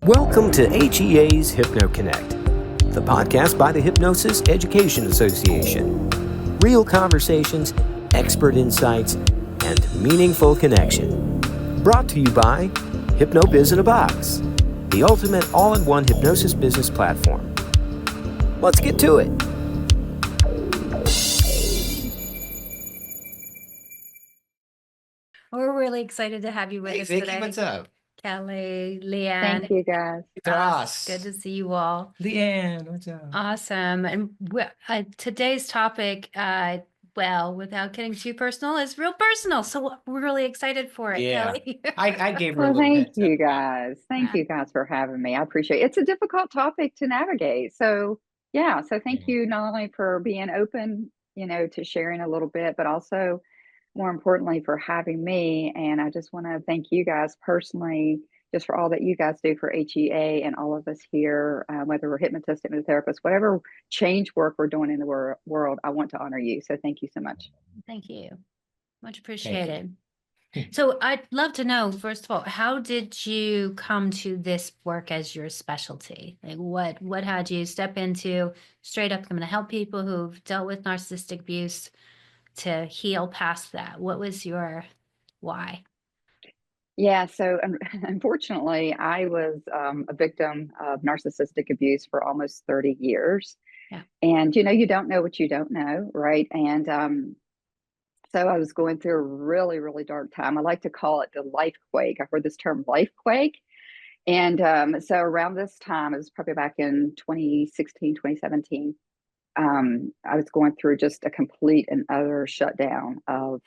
Welcome to HEA's HypnoConnect, the podcast by the Hypnosis Education Association. Real conversations, expert insights, and meaningful connection. Brought to you by HypnoBiz in a Box, the ultimate all-in-one hypnosis business platform. Let's get to it. We're really excited to have you with us Vicky, today. what's up? Kelly, Leanne. Thank you, guys. Ross. Good to see you all. Leanne, what's up? Awesome. And today's topic, without getting too personal, is real personal. So we're really excited for it, Yeah. Kelly. I gave her a Well, little thank heads you up. guys. Thank you guys for having me. I appreciate it. It's a difficult topic to navigate. So thank you not only for being open, to sharing a little bit, but also more importantly for having me. And I just want to thank you guys personally just for all that you guys do for HEA and all of us here, whether we're hypnotists, hypnotherapists, whatever change work we're doing in the world, I want to honor you. So thank you so much. Thank you. Much Thank appreciated. So I'd love to know, first of all, how did you come to this work as your specialty? Like what had you step into straight up, I'm going to help people who've dealt with narcissistic abuse to heal past that? What was your why? Yeah, so unfortunately, I was a victim of narcissistic abuse for almost 30 years. Yeah. And you don't know what you don't know, right? And so I was going through a really, really dark time. I like to call it the life quake. I've heard this term life quake. And so around this time, it was probably back in 2016, 2017, I was going through just a complete and utter shutdown of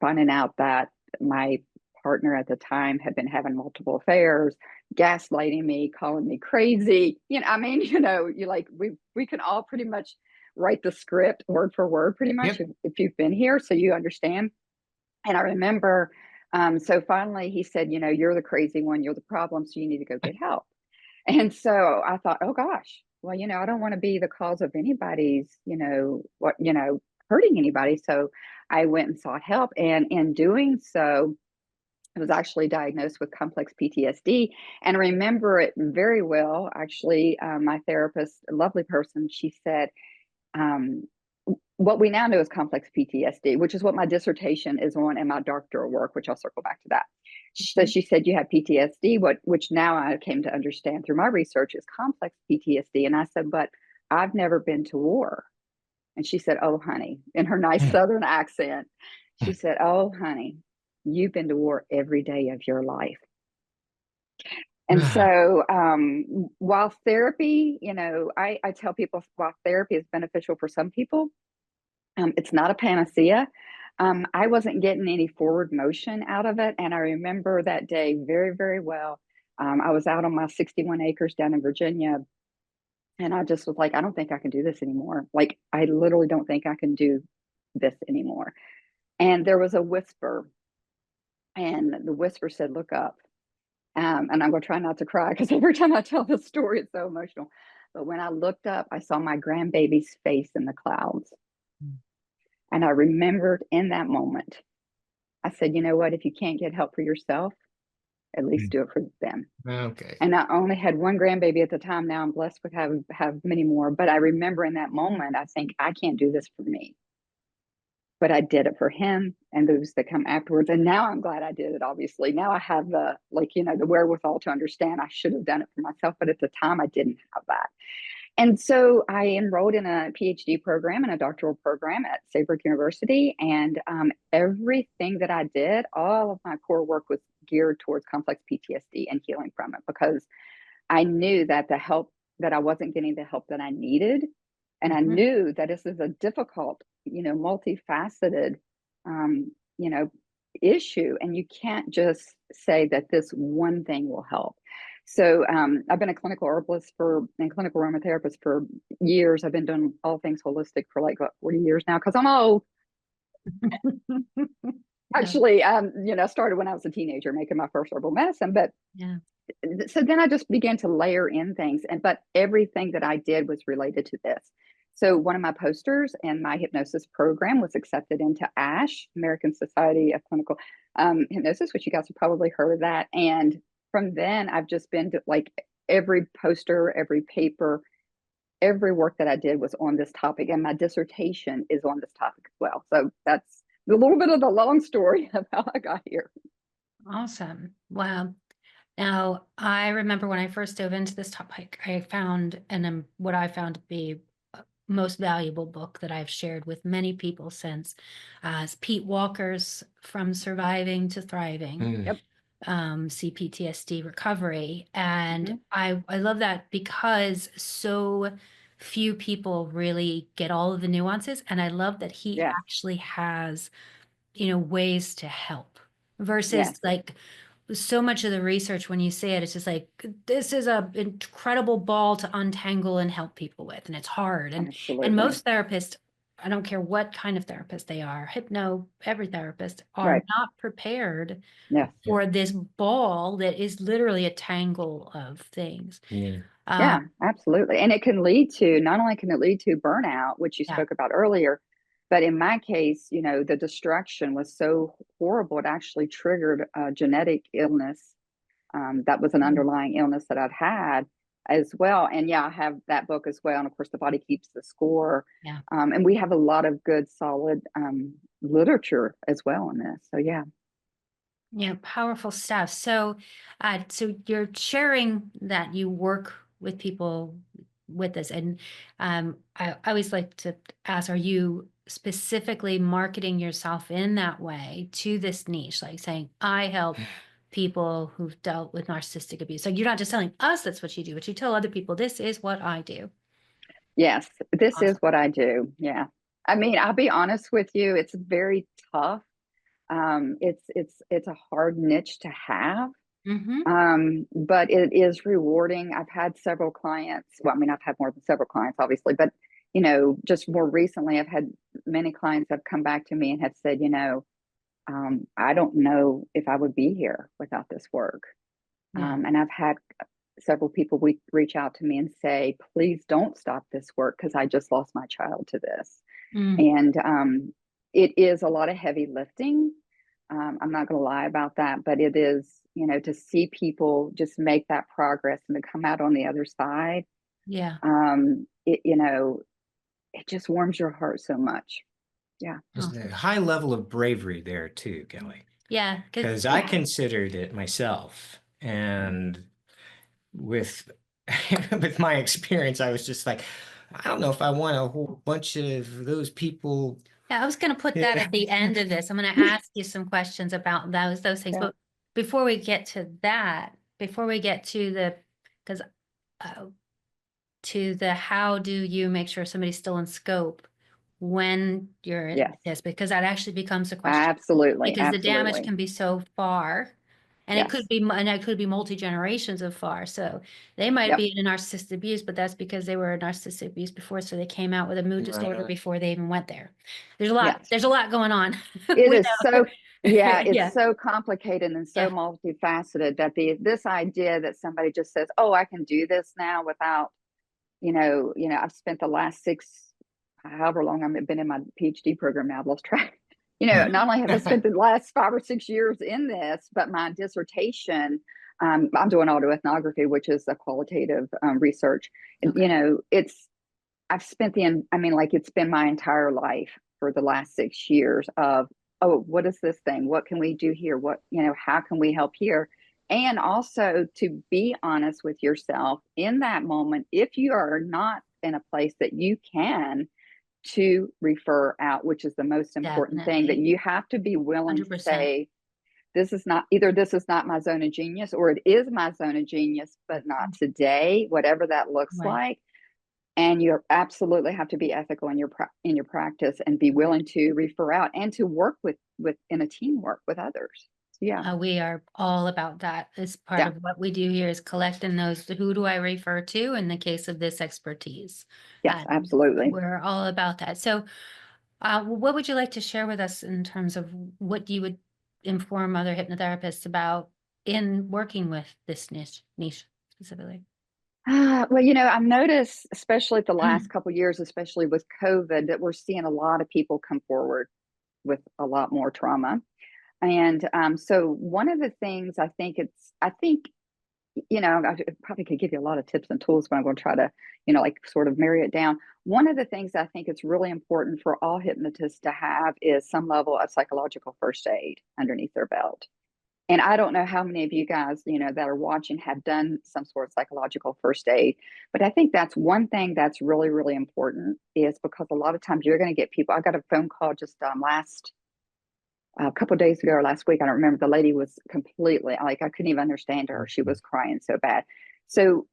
finding out that my partner at the time had been having multiple affairs, gaslighting me, calling me crazy. You like we can all pretty much write the script word for word, pretty much, Yep. if you've been here, so you understand. And I remember, so finally he said, you're the crazy one, you're the problem, so you need to go get help. And so I thought, oh gosh, well, I don't want to be the cause of anybody's, hurting anybody. So I went and sought help. And in doing so, I was actually diagnosed with complex PTSD. And I remember it very well. Actually, my therapist, a lovely person, she said, um, what we now know is complex PTSD, which is what my dissertation is on and my doctoral work, which I'll circle back to that. So she said, you have PTSD, which now I came to understand through my research is complex PTSD. And I said, but I've never been to war. And she said, oh, honey, in her nice Southern accent, she said, oh, honey, you've been to war every day of your life. And so while therapy, I tell people while therapy is beneficial for some people, it's not a panacea. I wasn't getting any forward motion out of it. And I remember that day very, very well. I was out on my 61 acres down in Virginia. And I just was like, I don't think I can do this anymore. Like, I literally don't think I can do this anymore. And there was a whisper. And the whisper said, look up. And I'm going to try not to cry because every time I tell this story, it's so emotional. But when I looked up, I saw my grandbaby's face in the clouds. And I remembered in that moment, I said, you know what? If you can't get help for yourself, at least do it for them. Okay. And I only had one grandbaby at the time. Now I'm blessed with have many more. But I remember in that moment, I think I can't do this for me. But I did it for him and those that come afterwards. And now I'm glad I did it, obviously. Now I have the wherewithal to understand I should have done it for myself. But at the time, I didn't have that. And so I enrolled in a PhD program and a doctoral program at Saybrook University. And everything that I did, all of my core work was geared towards complex PTSD and healing from it, because I knew that I wasn't getting the help that I needed. And I knew that this is a difficult, multifaceted, issue. And you can't just say that this one thing will help. So I've been a clinical herbalist and clinical aromatherapist for years. I've been doing all things holistic for like 40 years now because I'm old. Actually, started when I was a teenager making my first herbal medicine. But so then I just began to layer in things. But everything that I did was related to this. So one of my posters in my hypnosis program was accepted into ASH, American Society of Clinical Hypnosis, which you guys have probably heard of that. And from then, I've just been to like every poster, every paper, every work that I did was on this topic, and my dissertation is on this topic as well. So that's a little bit of the long story of how I got here. Awesome. Wow. Now, I remember when I first dove into this topic, I found, what I found to be most valuable book that I've shared with many people since, is Pete Walker's From Surviving to Thriving, Mm. Yep. CPTSD recovery. And Mhm. I love that because so few people really get all of the nuances. And I love that he Yes. actually has, ways to help versus Yes. like so much of the research, when you say it, it's just like, this is a incredible ball to untangle and help people with, and it's hard. And Absolutely. most therapists, I don't care what kind of therapist they are, every therapist are Right. not prepared Yes. for this ball that is literally a tangle of things. Yeah. Yeah, absolutely. And it can lead to, not only can it lead to burnout, which you Yeah. spoke about earlier, but in my case, the destruction was so horrible, it actually triggered a genetic illness. That was an underlying illness that I'd had as well. And yeah, I have that book as well. And of course, The Body Keeps the Score. Yeah. And we have a lot of good, solid literature as well on this. So yeah. Yeah, powerful stuff. So, so you're sharing that you work with people with this, and I always like to ask: are you specifically marketing yourself in that way to this niche, like saying, "I help people who've dealt with narcissistic abuse"? So you're not just telling us that's what you do, but you tell other people, "This is what I do." Yes, this is Awesome. what I do. Yeah. I mean, I'll be honest with you, it's very tough. It's a hard niche to have. Mm-hmm. But it is rewarding. I've had several clients. Well, I mean, I've had more than several clients, obviously, but just more recently, I've had many clients have come back to me and have said, I don't know if I would be here without this work. Yeah. And I've had several people reach out to me and say, please don't stop this work because I just lost my child to this. Mm. And it is a lot of heavy lifting. I'm not going to lie about that, but it is, to see people just make that progress and to come out on the other side. Yeah. It just warms your heart so much. Yeah. There's Oh, a high level of bravery there too, Kelly. yeah. Because I considered it myself, and with with my experience, I was just like, I don't know if I want a whole bunch of those people. Yeah, I was going to put that at the end of this. I'm going to ask you some questions about those things. Yeah. But before we get to that, before we get to because to the how do you make sure somebody's still in scope when you're in Yes. this, because that actually becomes a question. Absolutely. Because the damage Absolutely. can be so far, and it Yes. could be, multi-generations of far. So they might Yep. be in a narcissistic abuse, but that's because they were a narcissistic abuse before, so they came out with a mood disorder Right. before they even went there. There's a lot. Yes. There's a lot going on. It We is know. yeah, Yeah. it's so complicated and so Yeah. multifaceted that this idea that somebody just says, oh, I can do this now without, I've spent the last however long I've been in my PhD program now, I've lost track. Not only have I spent the last 5 or 6 years in this, but my dissertation, I'm doing autoethnography, which is a qualitative research. Okay. I've spent it's been my entire life for the last 6 years of, oh, what is this thing? What can we do here? How can we help here? And also to be honest with yourself in that moment, if you are not in a place that you can, to refer out, which is the most important thing, that Definitely. you have to be willing to 100%. say, this is not my zone of genius, or it is my zone of genius, but not today, whatever that looks Right. like. And you absolutely have to be ethical in your practice and be willing to refer out and to work with in a teamwork with others. Yeah. We are all about that. As part Yeah. of what we do here is collecting those. Who do I refer to in the case of this expertise? Yes, absolutely. We're all about that. So, what would you like to share with us in terms of what you would inform other hypnotherapists about in working with this niche specifically? Well, I've noticed, especially the last couple of years, especially with COVID, that we're seeing a lot of people come forward with a lot more trauma. And so one of the things I think I probably could give you a lot of tips and tools, but I'm going to try to, like sort of marry it down. One of the things I think it's really important for all hypnotists to have is some level of psychological first aid underneath their belt. And I don't know how many of you guys, that are watching have done some sort of psychological first aid, but I think that's one thing that's really, really important, is because a lot of times you're going to get people. I got a phone call just a couple of days ago or last week. I don't remember. The lady was completely like, I couldn't even understand her. She was crying so bad. So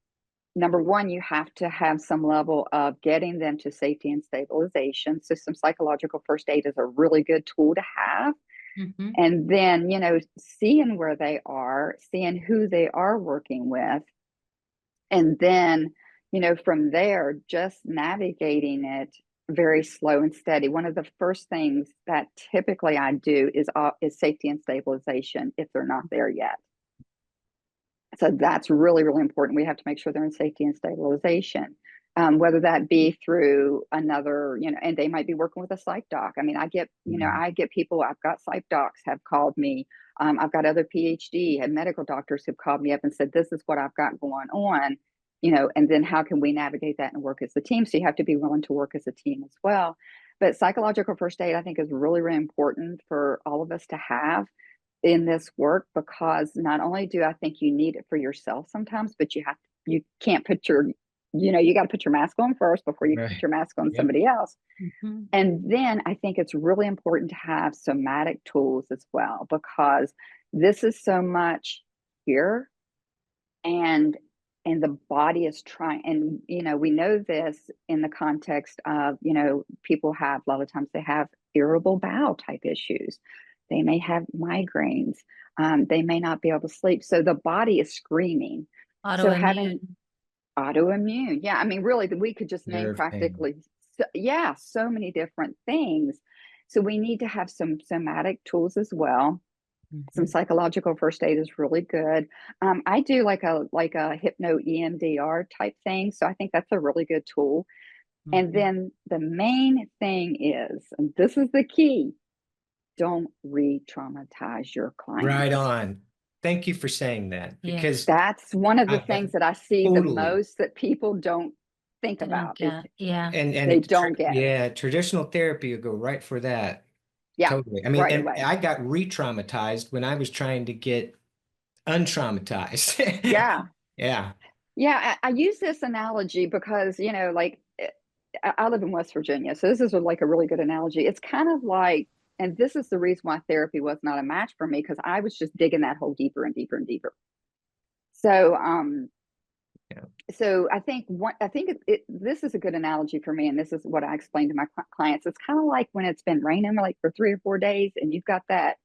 number one, you have to have some level of getting them to safety and stabilization. So some psychological first aid is a really good tool to have. Mhm. And then, seeing where they are, seeing who they are working with. And then, from there, just navigating it very slow and steady. One of the first things that typically I do is safety and stabilization if they're not there yet. So that's really, really important. We have to make sure they're in safety and stabilization, whether that be through another, and they might be working with a psych doc. I mean, I get people, I've got psych docs have called me. I've got other PhD and medical doctors who've called me up and said, this is what I've got going on, and then how can we navigate that and work as a team? So you have to be willing to work as a team as well. But psychological first aid, I think, is really, really important for all of us to have in this work, because not only do I think you need it for yourself sometimes, but you can't put you got to put your mask on first before you put Right. your mask on Yep. somebody else. Mhm. And then I think it's really important to have somatic tools as well, because this is so much here, and the body is trying, and we know this in the context of, people have, a lot of times they have irritable bowel type issues, they may have migraines, they may not be able to sleep, so the body is screaming. So having Autoimmune. autoimmune, yeah, I mean, really, we could just name Nerve pain. practically so many different things. So we need to have some somatic tools as well. Some Mhm. psychological first aid is really good. I do like a hypno EMDR type thing, so I think that's a really good tool. And Mhm. then the main thing is, and this is the key, don't re-traumatize your Right clients. on. Thank you for saying that, Yeah, because That's one of the I things that I see the totally. most that people don't think they don't about, is get. Yeah. And they don't get yeah, traditional therapy will go right for that. yeah Totally. I mean, right and away. I got re-traumatized when I was trying to get untraumatized. Yeah. Yeah. Yeah, I use this analogy because, like, I live in West Virginia. So this is like a really good analogy. It's kind of like, and this is the reason why therapy was not a match for me, because I was just digging that hole deeper and deeper and deeper. So, Yeah. I think this is a good analogy for me. And this is what I explain to my clients. It's kind of like when it's been raining like for 3 or 4 days, and you've got that,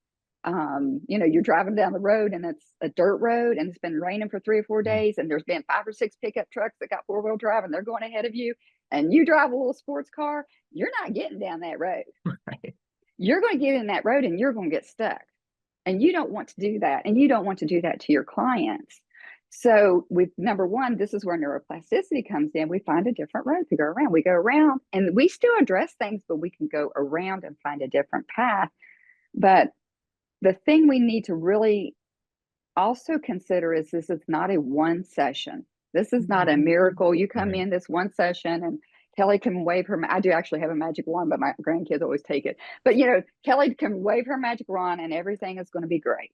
you're driving down the road and it's a dirt road and it's been raining for 3 or 4 days, and there's been 5 or 6 pickup trucks that got four-wheel drive and they're going ahead of you, and you drive a little sports car. You're not getting down that road. Right. You're going to get in that road and you're going to get stuck. And you don't want to do that. And you don't want to do that to your clients. So with number one, this is where neuroplasticity comes in. We find a different road to go around. We go around and we still address things, but we can go around and find a different path. But the thing we need to really also consider is this is not a one session. This is not a Mhm. miracle. You come Right. in this one session and Kelly can wave her. I do actually have a magic wand, but my grandkids always take it. But Kelly can wave her magic wand and everything is going to be great.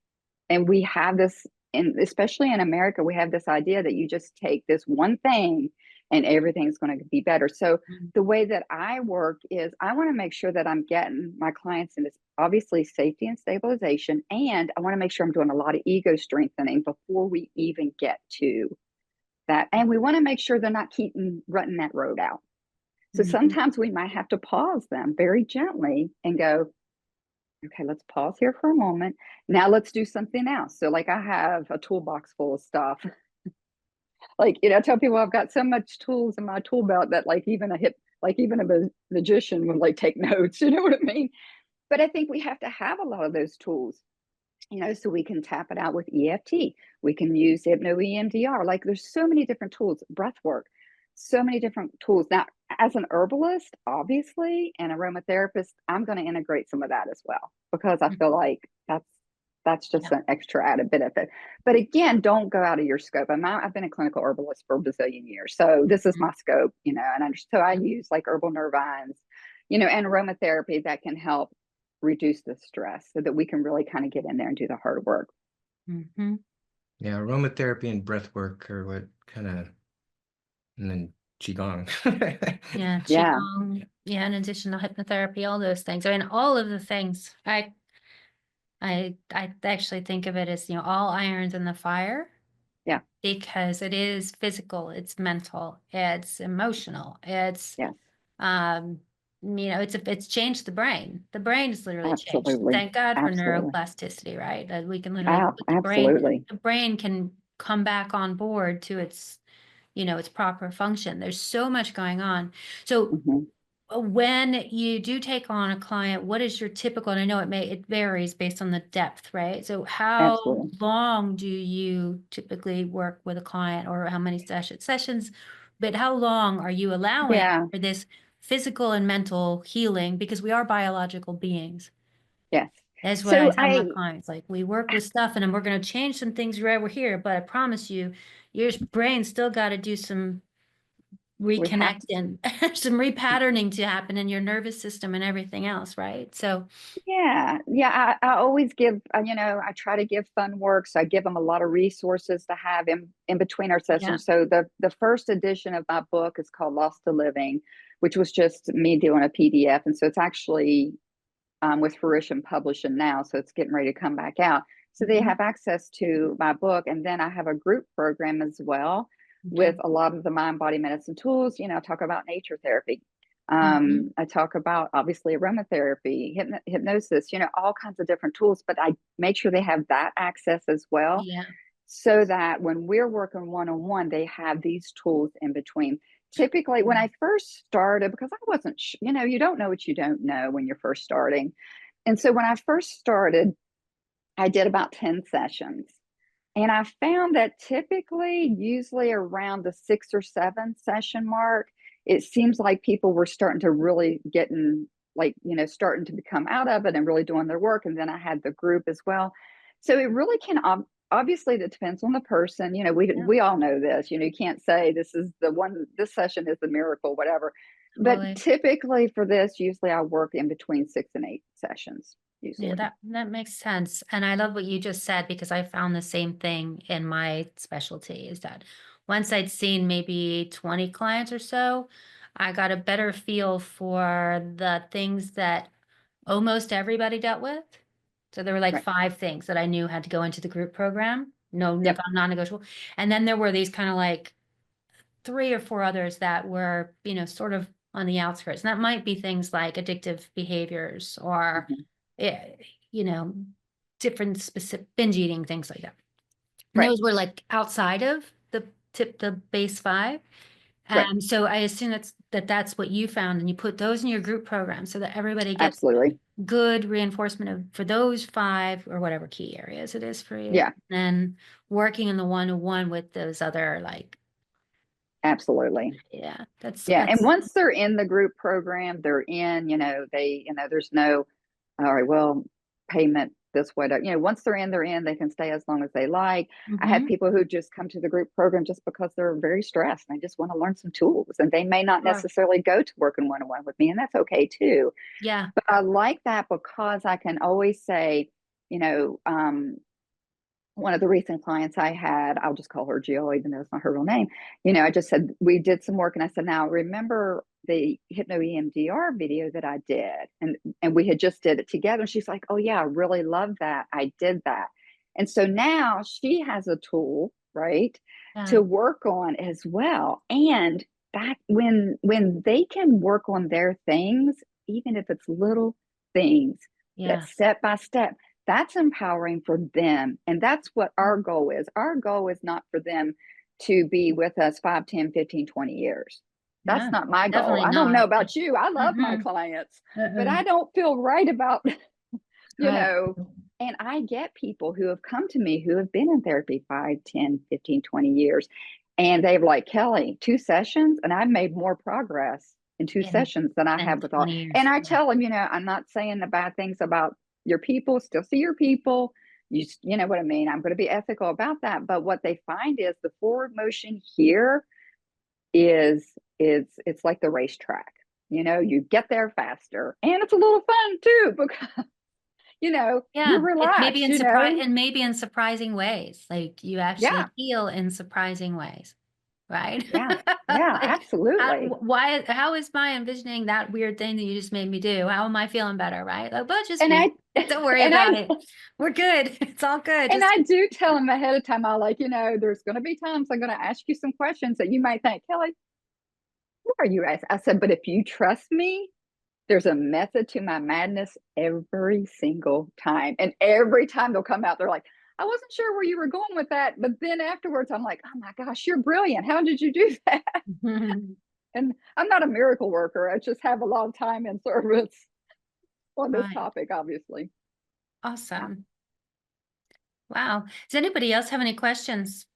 And we have this, and especially in America, we have this idea that you just take this one thing and everything's going to be better. So Mhm. the way that I work is I want to make sure that I'm getting my clients in this, obviously, safety and stabilization, and I want to make sure I'm doing a lot of ego strengthening before we even get to that. And we want to make sure they're not keeping rutting that road out. So Mhm. sometimes we might have to pause them very gently and go, okay, let's pause here for a moment. Now let's do something else. So like I have a toolbox full of stuff. Like, I tell people I've got so much tools in my tool belt that even a magician would like take notes, you know what I mean? But I think we have to have a lot of those tools, so we can tap it out with EFT. We can use hypno EMDR. Like there's so many different tools, breath work, so many different tools. Now, as an herbalist, obviously, and aromatherapist, I'm going to integrate some of that as well, because I feel like that's That's just an extra added benefit. But again, don't go out of your scope. I've been a clinical herbalist for a bazillion years. So this is my scope, and so I use like herbal nervines, and aromatherapy that can help reduce the stress so that we can really kind of get in there and do the hard work. Mm-hmm. Yeah, aromatherapy and breath work are what kind of, and then Qigong. Yeah, Yeah. Qigong, yeah, in addition to hypnotherapy, all those things. I mean, all of the things. I actually think of it as, all irons in the fire. Yeah. Because it is physical, it's mental, it's emotional, it's Yes. it's changed the brain. The brain is literally changed. Absolutely. Thank God for Absolutely. neuroplasticity, right? That we can literally put Absolutely. the brain can come back on board to its, its proper function. There's so much going on. So Mhm. when you do take on a client, what is your typical, and I know it varies based on the depth, right? So how Absolutely. long do you typically work with a client, or how many sessions, but how long are you allowing Yeah. for this physical and mental healing? Because we are biological beings. Yes. That's what I So tell my clients. Like, we work with stuff and then we're going to change some things right over here, but I promise you, your brain still got to do some we have reconnecting, some repatterning to happen in your nervous system and everything else, right? So Yeah. I always give, I try to give fun work. So I give them a lot of resources to have in between our yeah. sessions. So the first edition of my book is called Lost to Living, which was just me doing a PDF. And so it's actually with Fruition Publishing now. So it's getting ready to come back out. So they Mhm. have access to my book. And then I have a group program as well with Okay. a lot of the mind body medicine tools. I talk about nature therapy. Mhm. I talk about obviously aromatherapy, hypnosis, all kinds of different tools, but I make sure they have that access as well Yeah. so that when we're working one on one, they have these tools in between. Typically, when I first started, because I wasn't, you don't know what you don't know when you're first starting. And so when I first started, I did about 10 sessions. And I found that typically, usually around the 6 or 7 session mark, it seems like people were starting to really getting like, starting to become out of it and really doing their work. And then I had the group as well. So it really can obviously that depends on the person. Yeah. We all know this. You can't say this is the one, this session is the miracle, whatever. But Totally. typically for this, usually I work in between 6 and 8 sessions, Yeah, usually. that makes sense. And I love what you just said, because I found the same thing in my specialty, is that once I'd seen maybe 20 clients or so, I got a better feel for the things that almost everybody dealt with. So there were like Right. 5 things that I knew had to go into the group program. No, Yep. non-negotiable. And then there were these kind of like 3 or 4 others that were, sort of on the outskirts. And that might be things like addictive behaviors, or, Mhm. eh, you know, different specific binge eating, things like that. And Right. those were like outside of the base 5. Right. So I assume that's what you found, and you put those in your group program so that everybody gets Absolutely. good reinforcement for those 5 or whatever key areas it is for you. Yeah. And then working in the one-to-one with those other, like, Absolutely. yeah, Yeah. And that's once they're in the group program, they're in, there's no, all right, well, payment this way. Once they're in, they can stay as long as they like. I have Mhm. people who just come to the group program just because they're very stressed and they just want to learn some tools, and they may not Sure. necessarily go to working one-on-one with me, and that's okay too. Yeah. But I like that because I can always say, you know, one of the recent clients I had, I'll just call her Jill, even though it's not her real name. I just said, we did some work, and I said, now remember the hypno EMDR video that I did? And we had just did it together. And she's like, oh yeah, I really love that. I did that. And so now she has a tool, right, Yeah. to work on as well. And that when they can work on their things, even if it's little things, that Yeah. step by step, that's empowering for them. And that's what our goal is. Our goal is not for them to be with us 5, 10, 15, 20 years. That's Yeah. not my goal. Definitely I don't know not. about you. I love my Mhm. clients, but Uh-uh. I don't feel right about, you Right. know, and I get people who have come to me who have been in therapy 5, 10, 15, 20 years. And they've like, Kelly, 2 sessions, and I've made more progress in 2 In sessions than I in have with all. 20 years. And I Yeah. tell them, I'm not saying the bad things about your people, still see your people, You know what I mean? I'm going to be ethical about that. But what they find is the forward motion here is it's like the racetrack. You get there faster, and it's a little fun too because you're Yeah, maybe relaxed. maybe in surprising ways. Like you Yeah, actually heal in surprising ways, right? yeah, yeah, Like absolutely. how is my envisioning that weird thing that you just made me do? How am I feeling better, right? Like, but just And me. I Don't worry and about I it. We're good. It's all good. and Just I do tell them ahead of time. I like, there's going to be times I'm going to ask you some questions that you might think, Kelly, what are you asking? I said, but if you trust me, there's a method to my madness every single time. And every time they'll come out, they're like, I wasn't sure where you were going with that. But then afterwards, I'm like, oh my gosh, you're brilliant. How did you do that? And I'm not a miracle worker. I just have a lot of time and service on this right. topic, obviously. Awesome. Wow. Does anybody else have any questions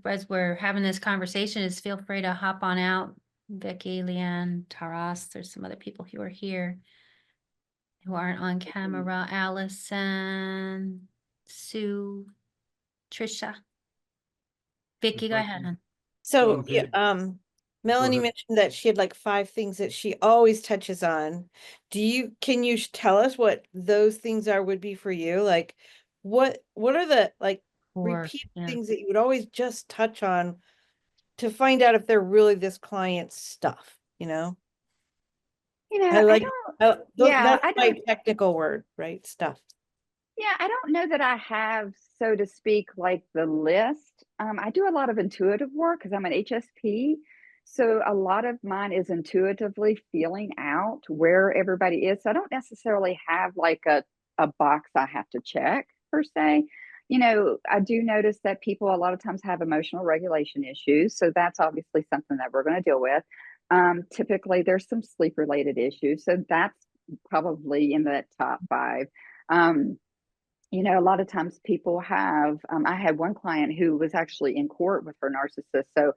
as we're having this conversation? Just feel free to hop on out. Vicky, Leanne, Taras, there's some other people who are here who aren't on camera. Allison, Sue, Trisha. Vicky, go ahead. hon. So, Okay. Melanie ahead. mentioned that she had like 5 things that she always touches on. Can you tell us what those things would be for you? Like, what are the Or, repeat yeah. things that you would always just touch on to find out if they're really this client's stuff, I I like, don't, yeah, that's I my don't, technical word, right? Stuff. yeah, I don't know that I have, so to speak, like the list. I do a lot of intuitive work because I'm an HSP. So a lot of mine is intuitively feeling out where everybody is. So I don't necessarily have like a box I have to check per se. I do notice that people a lot of times have emotional regulation issues. So that's obviously something that we're going to deal with. Typically, there's some sleep related issues. So that's probably in the top 5. Um, a lot of times people have, I had one client who was actually in court with her narcissist. So,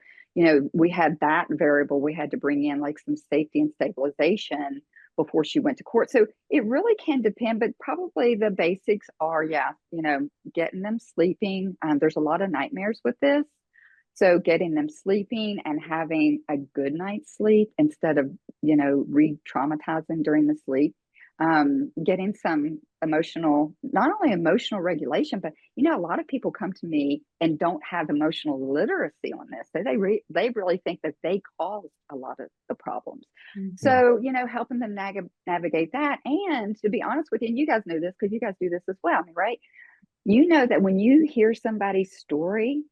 we had that variable. We had to bring in like some safety and stabilization before she went to court. So it really can depend, but probably the basics are, yeah, getting them sleeping. There's a lot of nightmares with this. So getting them sleeping and having a good night's sleep instead of, re-traumatizing during the sleep. Getting some not only emotional regulation, but a lot of people come to me and don't have emotional literacy on this. So they really think that they caused a lot of the problems. Mhm. So helping them navigate that, and to be honest with you, and you guys know this because you guys do this as well, right? You know that when you hear somebody's story,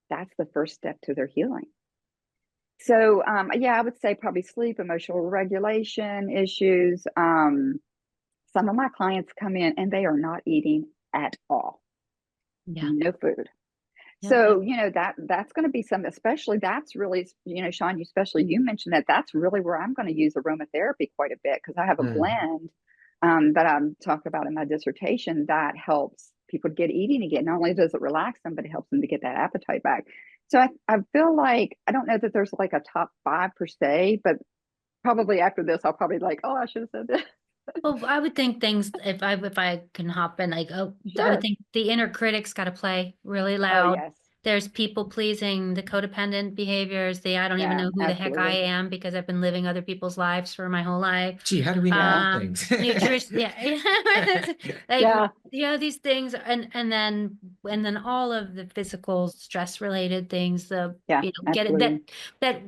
that's the first step to their healing. So, yeah, I would say probably sleep, emotional regulation issues. Some of my clients come in and they are not eating at all, Yeah. no food. Yep, So, that's going to be some, especially that's really, Sean, especially you mentioned that's really where I'm going to use aromatherapy quite a bit because I have a blend that I'm talking about in my dissertation that helps people get eating again. Not only does it relax them, but it helps them to get that appetite back. So I feel like, I don't know that there's like a top 5 per se, but probably after this, I'll probably like, oh, I should have said this. Well, I would think things if I can hop in, like, I Sure. would think the inner critic's got to play really Oh, loud. yes. There's people pleasing, the codependent behaviors, I don't even Yeah, know who the heck I absolutely. am because I've been living other people's lives for my whole life. Gee, how do we know these things? Nutrition, yeah. Like, Yeah. these things and then all of the physical stress related things, Yeah, get it absolutely. that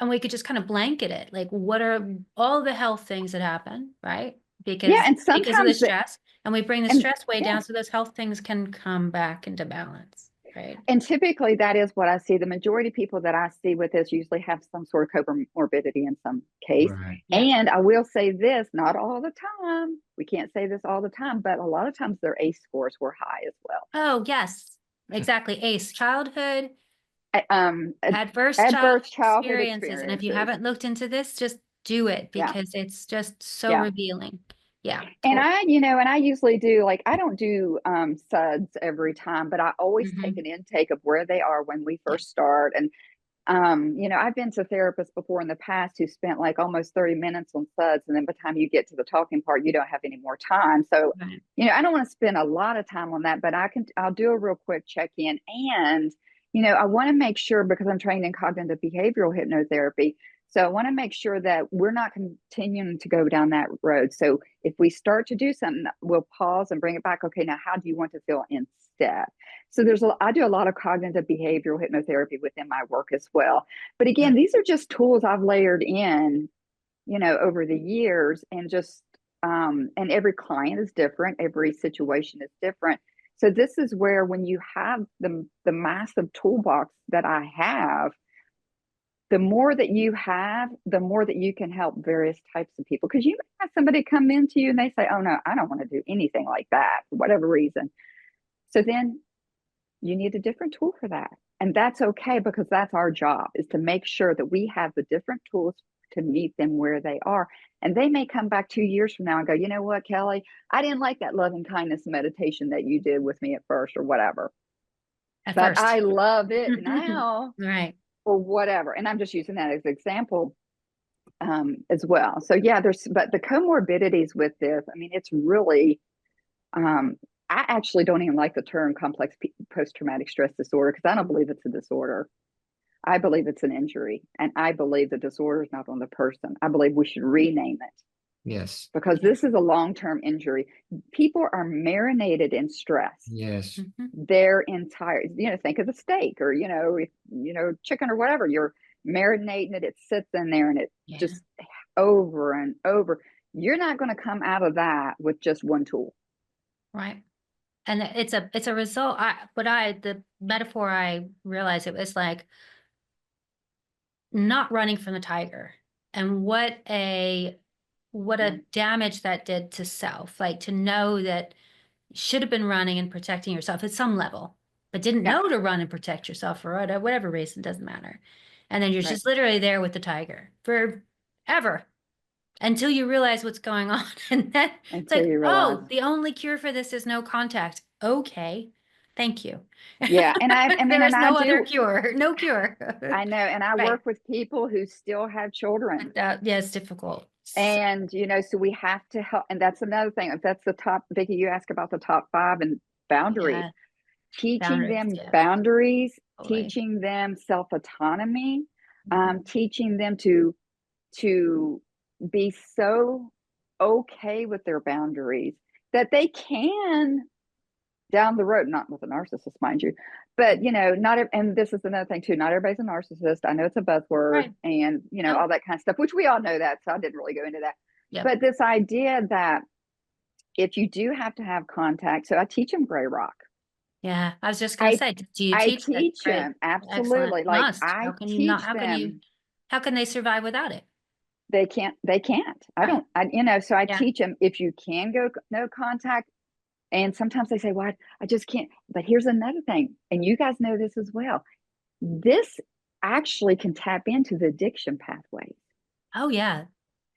and we could just kind of blanket it. Like, what are all the health things that happen, right? Yeah, Because and of the sometimes stress, and we bring the and stress way yeah, down so those health things can come back into balance, right? and typically that is what I see. The majority of people that I see with this usually have some sort of comorbidity in some case. Right. Yeah. And I will say this, not all the time. We can't say this all the time, but a lot of times their ACE scores were high as well. Oh, yes, exactly. ACE, childhood adverse Adverse childhood experiences. And if you experiences. haven't looked into this, just do it Yeah. because it's just so Yeah. revealing. Yeah. And I usually do, like, I don't do SUDS every time, but I always take an intake of where they are when we first start. And I've been to therapists before in the past who spent like almost 30 minutes on suds, and then by the time you get to the talking part, you don't have any more time. So, Right. I don't want to spend a lot of time on that, but I'll do a real quick check-in. And, I want to make sure, because I'm trained in cognitive behavioral hypnotherapy, so I want to make sure that we're not continuing to go down that road. So if we start to do something, we'll pause and bring it back. Okay, now how do you want to feel instead? So I do a lot of cognitive behavioral hypnotherapy within my work as well. But again, these are just tools I've layered in, over the years, and just and every client is different, every situation is different. So this is where, when you have the massive toolbox that I have, the more that you have, the more that you can help various types of people. Because you may have somebody come into you and they say, oh no, I don't want to do anything like that for whatever reason. So then you need a different tool for that. And that's okay, because that's our job, is to make sure that we have the different tools to meet them where they are. And they may come back 2 years from now and go, you know what, Kelly, I didn't like that loving kindness meditation that you did with me at first, or whatever. At But first. I love it now, Right. or whatever. And I'm just using that as an example as well. So yeah, but the comorbidities with this, I mean, it's really, I actually don't even like the term complex post-traumatic stress disorder, because I don't believe it's a disorder. I believe it's an injury, and I believe the disorder is not on the person. I believe we should rename it, Yes. because this is a long-term injury. People are marinated in stress Yes. their entire, think of the steak, or, chicken or whatever. You're marinating it. It sits in there, and it just over and over. You're not going to come out of that with just one tool. Right. And it's a result. The metaphor I realized, it was like not running from the tiger, and what a damage that did to self. Like, to know that you should have been running and protecting yourself at some level, but didn't know to run and protect yourself for whatever reason, doesn't matter. And then you're just literally there with the tiger forever, until you realize what's going on. And then it's like, oh, the only cure for this is no contact. Okay, thank you. Yeah. And there is no other cure, no cure. I know. And I work with people who still have children. Yeah, it's difficult. And, so we have to help. And that's another thing. If that's the top, Vicki, you ask about the top 5 and boundaries, teaching them boundaries, teaching them self-autonomy, teaching them to be so okay with their boundaries that they can, down the road, not with a narcissist, mind you, but and this is another thing too, not everybody's a narcissist. I know it's a buzzword, and all that kind of stuff, which we all know that, so I didn't really go into that. But this idea that if you do have to have contact, so I teach them gray rock. Yeah, I was just gonna say, do you teach them? Absolutely. Excellent. Like, Must. I How can you teach not? them. How can they survive without it? They can't. So I teach them, if you can go no contact. And sometimes they say, well, I just can't. But here's another thing, and you guys know this as well. This actually can tap into the addiction pathways. Oh, yeah,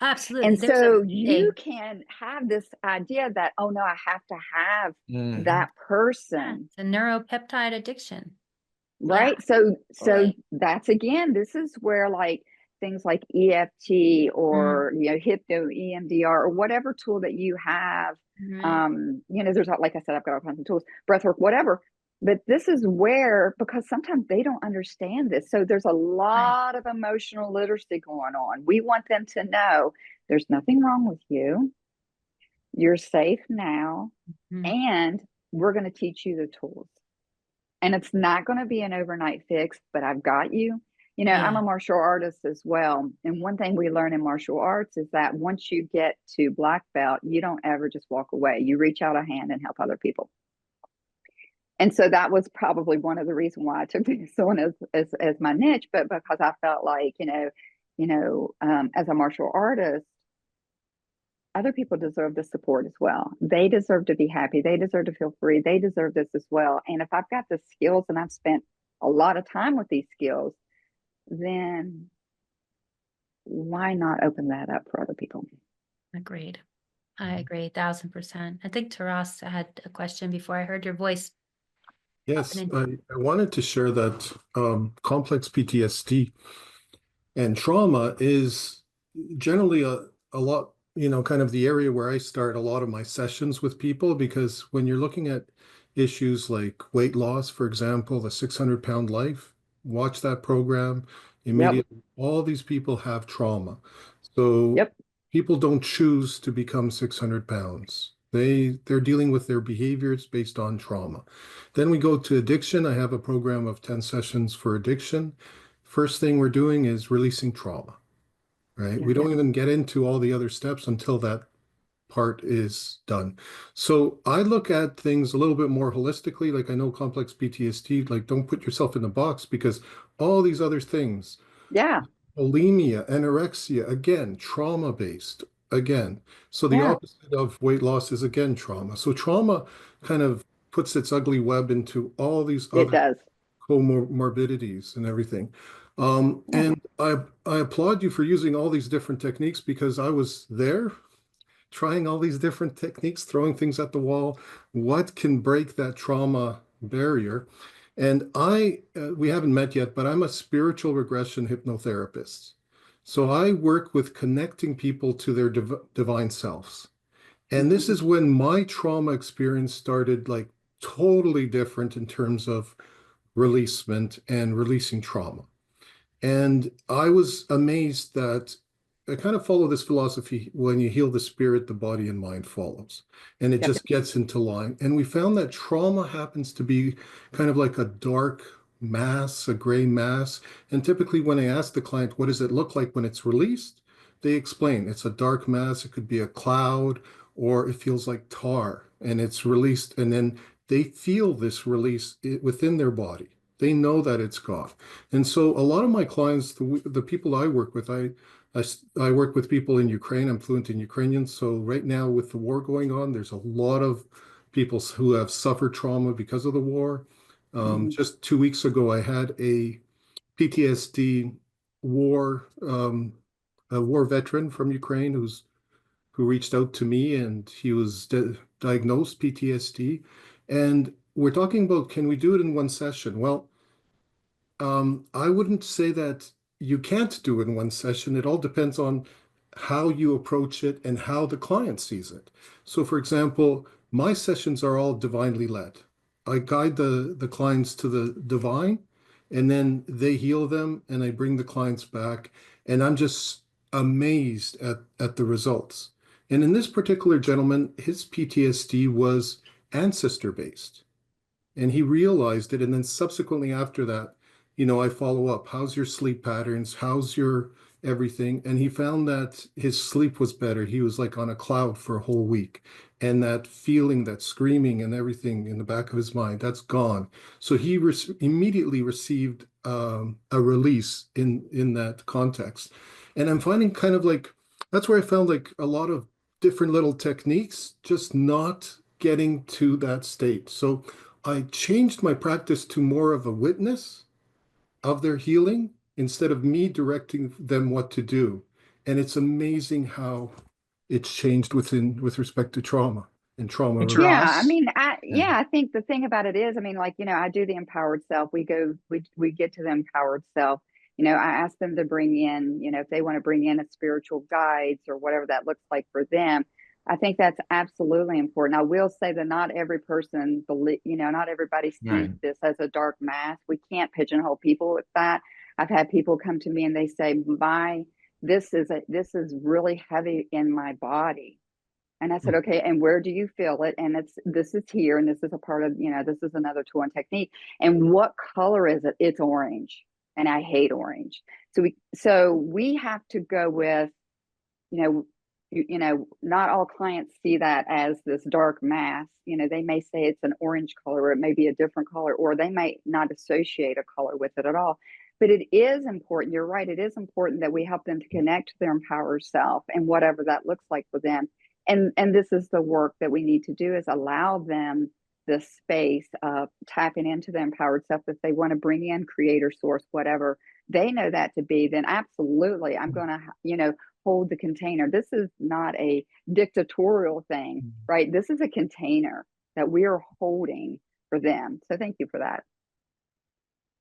absolutely. And so you can have this idea that, oh, no, I have to have that person. Yeah, it's a neuropeptide addiction. Right. Yeah, so that's, again, this is where, like, things like EFT or, hypno EMDR or whatever tool that you have. There's, like I said, I've got all kinds of tools, breathwork, whatever. But this is where, because sometimes they don't understand this. So there's a lot of emotional literacy going on. We want them to know there's nothing wrong with you. You're safe now. And we're going to teach you the tools. And it's not going to be an overnight fix, but I've got you. I'm a martial artist as well. And one thing we learn in martial arts is that once you get to black belt, you don't ever just walk away. You reach out a hand and help other people. And so that was probably one of the reasons why I took this on as my niche, but because I felt like, as a martial artist, other people deserve the support as well. They deserve to be happy. They deserve to feel free. They deserve this as well. And if I've got the skills and I've spent a lot of time with these skills, then why not open that up for other people? Agreed. I agree 1,000%. I think Taras had a question before I heard your voice. Popping Yes, in. I wanted to share that complex PTSD and trauma is generally a lot, kind of the area where I start a lot of my sessions with people, because when you're looking at issues like weight loss, for example, the 600-pound life, watch that program Yep. immediately. All these people have trauma. So Yep. people don't choose to become 600 pounds. They're dealing with their behaviors based on trauma. Then we go to addiction. I have a program of 10 sessions for addiction. First thing we're doing is releasing trauma, right? Yeah. We don't even get into all the other steps until that part is done. So I look at things a little bit more holistically. Like, I know complex PTSD, like, don't put yourself in the box, because all these other things, Yeah. bulimia, anorexia, again, trauma based, again. So the Yeah. opposite of weight loss is again trauma. So trauma kind of puts its ugly web into all these It other does. comorbidities and everything. Yeah. And I applaud you for using all these different techniques, because I was there trying all these different techniques, throwing things at the wall. What can break that trauma barrier? And we haven't met yet, but I'm a spiritual regression hypnotherapist. So I work with connecting people to their divine selves. And this Mhm. is when my trauma experience started, like, totally different in terms of releasement and releasing trauma. And I was amazed that I kind of follow this philosophy: when you heal the spirit, the body and mind follows. And it Yep. just gets into line. And we found that trauma happens to be kind of like a dark mass, a gray mass. And typically, when I ask the client, what does it look like when it's released? They explain it's a dark mass. It could be a cloud, or it feels like tar, and it's released. And then they feel this release within their body. They know that it's gone. And so a lot of my clients, the people I work with, I work with people in Ukraine. I'm fluent in Ukrainian. So right now, with the war going on, there's a lot of people who have suffered trauma because of the war. Mhm. Just 2 weeks ago, I had a PTSD war a war veteran from Ukraine who reached out to me, and he was diagnosed PTSD. And we're talking about, can we do it in one session? Well, I wouldn't say that you can't do it in one session. It all depends on how you approach it and how the client sees it. So, for example, my sessions are all divinely led. I guide the clients to the divine, and then they heal them, and I bring the clients back. And I'm just amazed at the results. And in this particular gentleman, his PTSD was ancestor based, and he realized it. And then subsequently after that, I follow up: how's your sleep patterns, how's your everything? And he found that his sleep was better. He was like on a cloud for a whole week, and that feeling, that screaming and everything in the back of his mind, that's gone. So he immediately received a release in that context. And I'm finding kind of like, that's where I found like a lot of different little techniques, just not getting to that state. So I changed my practice to more of a witness of their healing instead of me directing them what to do. And it's amazing how it's changed with respect to trauma and trauma It relief. Yeah, I draws. mean, Yeah. I think the thing about it is, I mean, like, I do the empowered self. We get to the empowered self. I ask them to bring in, if they want to bring in a spiritual guides or whatever that looks like for them. I think that's absolutely important. I will say that not every person believe, not everybody sees Right. this as a dark mass. We can't pigeonhole people with that. I've had people come to me and they say, this is really heavy in my body. And I said, okay, and where do you feel it? And this is here, and this is a part of, this is another tool and technique. And what color is it? It's orange. And I hate orange. So we have to go with, not all clients see that as this dark mass. They may say it's an orange color, or it may be a different color, or they might not associate a color with it at all. But it is important. You're right. It is important that we help them to connect to their empowered self and whatever that looks like for them. And this is the work that we need to do, is allow them the space of tapping into the empowered self. If they want to bring in creator, source, whatever they know that to be, then absolutely, I'm going to, hold the container. This is not a dictatorial thing, right? This is a container that we are holding for them. So thank you for that.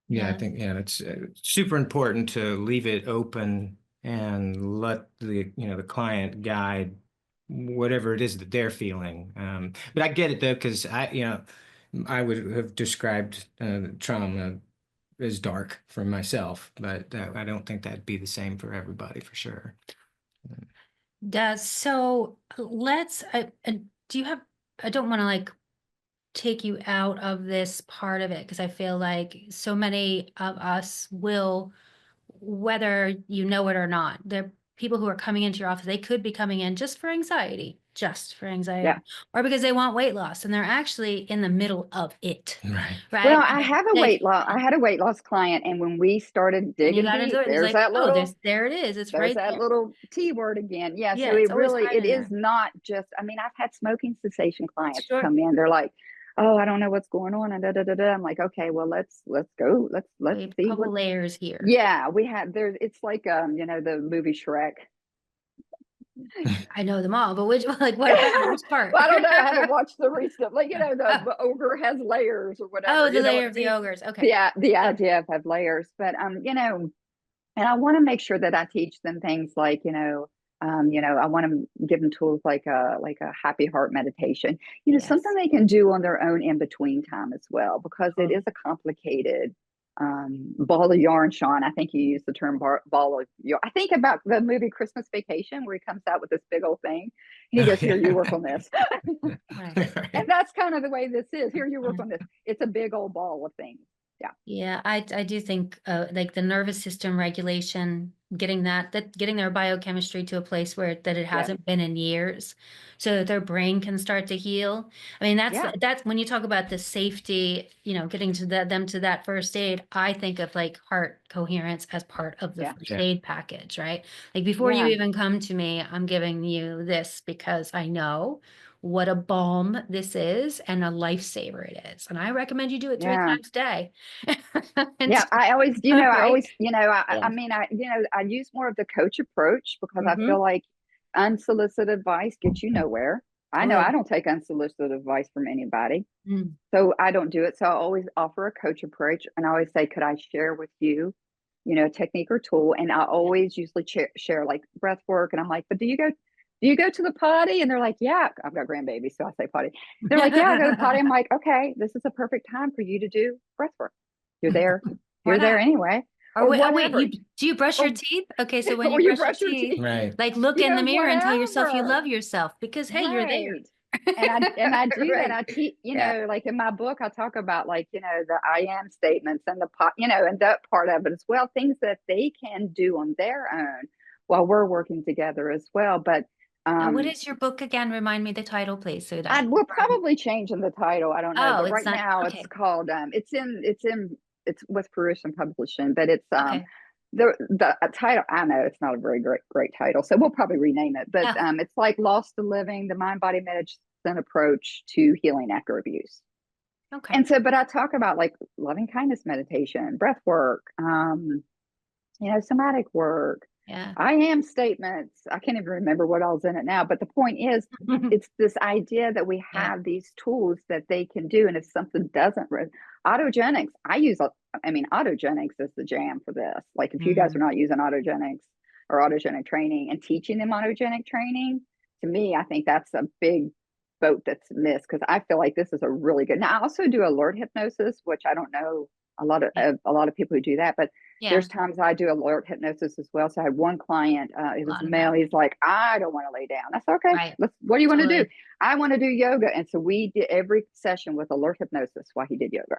Yeah, I Yeah. think, yeah, it's super important to leave it open and let the, the client guide whatever it is that they're feeling. But I get it though, because I would have described trauma as dark for myself, but I don't think that'd be the same for everybody for sure. So let's, do you have, I don't want to like take you out of this part of it because I feel like so many of us will, whether you know it or not, there people who are coming into your office, they could be coming in just for anxiety, Yeah. or because they want weight loss and they're actually in the middle of it, Right. right? Well, And I it's have a like, weight loss. I had a weight loss client, and when we started and you digging got into deep, it, and it's there's like, that oh, little there it is. It's there's right that there. little T word again. Yeah. Yeah, So it's always it hiding is there. not just, I mean, I've had smoking cessation clients Sure. come in. They're like, oh, I don't know what's going on. And da, da, da, da. I'm like, okay, well, let's go. Let's We have a see couple what, layers here. yeah, we have there's, it's like, the movie Shrek. I know them all, but which, like, what about which part? Well, I don't know. I haven't watched the recent, like, the ogre has layers or whatever. Oh, the You know what layer I of the mean? ogres. Okay. The Yeah. idea of have layers, but and I want to make sure that I teach them things like, I want to give them tools like a happy heart meditation, something Yes. they can do on their own in between time as well, because it is a complicated ball of yarn. Sean, I think you used the term ball of yarn. I think about the movie Christmas Vacation, where he comes out with this big old thing and he Oh, goes, yeah. here, you work on this. Right. And that's kind of the way this is. Here, you work on this. It's a big old ball of things. Yeah. Yeah, I do think like the nervous system regulation, getting getting their biochemistry to a place where that it Yeah. hasn't been in years, so that their brain can start to heal. I mean, Yeah. that's when you talk about the safety, getting to them to that first aid. I think of like heart coherence as part of the Yeah. first Yeah. aid package, right? Like before you Yeah. even come to me, I'm giving you this because I know what a balm this is and a lifesaver it is. And I recommend you do it 3 Yeah. times a day. Yeah, I always, Right? I Yeah. mean, I use more of the coach approach because I Mhm. feel like unsolicited advice gets you nowhere. I know Totally. I don't take unsolicited advice from anybody, Mm. so I don't do it. So I always offer a coach approach, and I always say, could I share with you, a technique or tool? And I always usually share like breath work, and I'm like, but do you go to the potty? And they're like, yeah, I've got grandbabies, so I say potty. They're like, yeah, I go to the potty. I'm like, okay, this is a perfect time for you to do breath work. You're there. Why You're there not? anyway, Or or wait, oh wait, whatever, do you brush your or teeth? Okay, so when you or you brush your brush your teeth, teeth, Right. like look in the mirror and tell yourself you whatever. love yourself because hey, you're there. Right. And I do that. Right. I teach, Yeah. like in my book, I talk about like, the I am statements and the pot, and that part of it as well, things that they can do on their own while we're working together as well. But And what is your book again? Remind me the title, please, so I that. will probably change in the title. I don't know, Oh, but it's right not now it's okay. called it's with Fruition Publishing, but it's Okay. the title. I know it's not a very great title, so we'll probably rename it. But Oh, it's like Lost to Living: The Mind Body Medicine Approach to Healing After Abuse. okay. And so, but I talk about like loving kindness meditation, breath work, somatic work. Yeah. I am statements. I can't even remember what all's in it now. But the point is, it's this idea that we Yeah. have these tools that they can do. And if something doesn't, autogenics, autogenics is the jam for this. Like if you guys are not using autogenics or autogenic training and teaching them autogenic training, to me, I think that's a big boat that's missed, because I feel like this is a really good. Now I also do alert hypnosis, which I don't know a lot of people who do that, but there's Yeah. times I do alert hypnosis as well. So I had one client, it A was lot a of male. that. He's like, I don't want to lay down. That's okay. Right. What do you want to do? Totally. I want to do yoga. And so we did every session with alert hypnosis while he did yoga.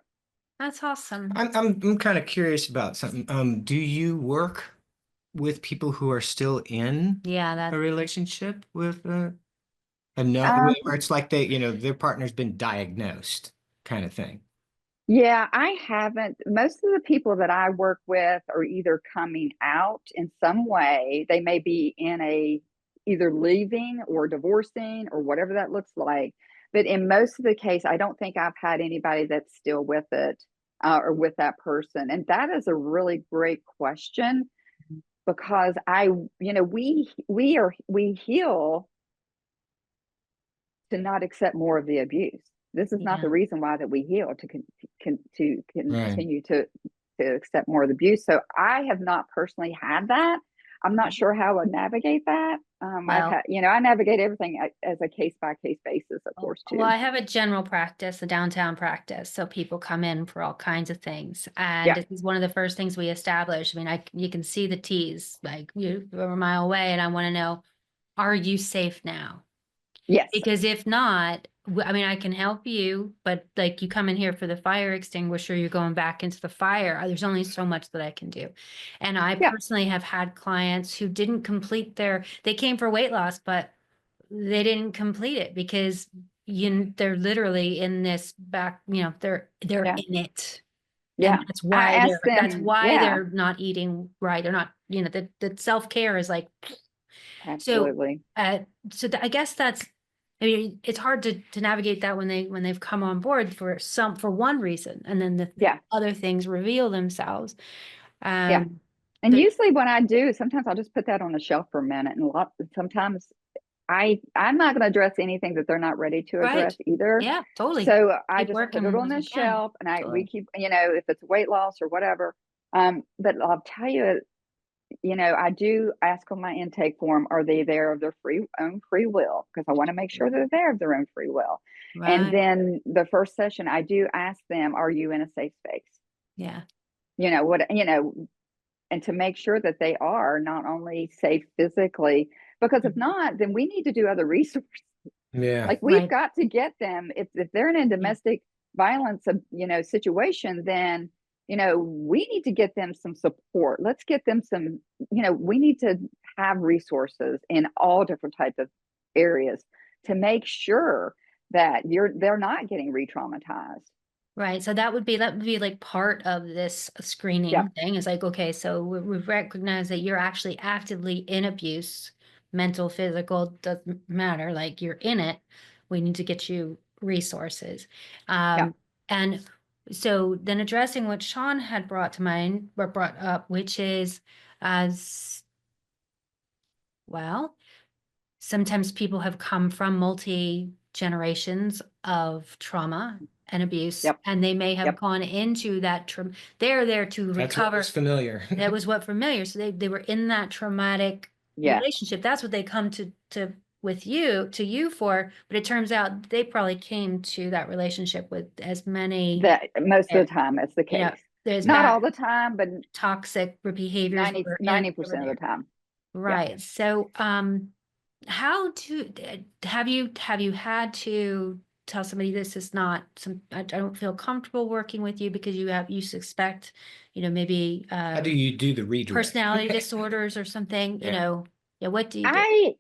That's awesome. I'm kind of curious about something. Do you work with people who are still in Yeah, a that relationship with a no, Um, or it's like their partner's been diagnosed kind of thing? yeah, I haven't. Most of the people that I work with are either coming out in some way. They may be either leaving or divorcing or whatever that looks like. But in most of the case, I don't think I've had anybody that's still with it, or with that person. And that is a really great question, because we heal to not accept more of the abuse. This is not Yeah. the reason why that we heal, to Right. continue to accept more of the abuse. So I have not personally had that. I'm not sure how I would navigate that. I've Well, had, I navigate everything as a case by case basis, of course, well, too. I have a general practice, a downtown practice, so people come in for all kinds of things, and Yeah. this is one of the first things we establish. I mean, you can see the T's, like you're a mile away, and I want to know, are you safe now? Yes. Because if not, I mean, I can help you, but like you come in here for the fire extinguisher, you're going back into the fire. There's only so much that I can do. And I Yeah. personally have had clients who didn't complete they came for weight loss, but they didn't complete it because they're literally in this back, they're Yeah. in it. Yeah. And I asked that's them, why yeah, they're not eating right. They're not, the self-care is like, so, absolutely. I guess I mean, it's hard to navigate that when they've come on board for one reason, and then the Yeah. other things reveal themselves. Yeah. And usually when I do, sometimes I'll just put that on the shelf for a minute. And sometimes I'm not going to address anything that they're not ready to address Right. either. Yeah, totally. So I Keep just put working it on as the you can. shelf, and we Totally. keep, if it's weight loss or whatever. But I'll tell you, I do ask on my intake form, are they there of their own free will? Because I want to make sure they're there of their own free will. And Right. then the first session, I do ask them, are you in a safe space? Yeah. And to make sure that they are not only safe physically, because if not, then we need to do other resources. Yeah. Like we've Right. got to get them, if they're in a domestic violence, situation, then, we need to get them some support. Let's get them some, we need to have resources in all different types of areas to make sure that they're not getting re-traumatized. Right. So that would be like part of this screening Yeah. thing is like, okay, so we've recognized that you're actually actively in abuse, mental, physical, doesn't matter. Like you're in it. We need to get you resources. Yeah. And so then addressing what Sean had brought up, which is as well, sometimes people have come from multi generations of trauma and abuse, Yep. and they may have Yep. gone into that trauma. They're there to That's what recover. was familiar. That was what familiar. So they were in that traumatic Yeah. relationship. That's what they come to you for. But it turns out they probably came to that relationship with as many, That most of the time that's the you know, case. there's Not back all the time, but toxic behaviors 90% of there. the time. Yeah. Right. So, how have you had to tell somebody this is not I don't feel comfortable working with you because you suspect, maybe How do you do the redirect? personality disorders or something, Yeah. what do you do?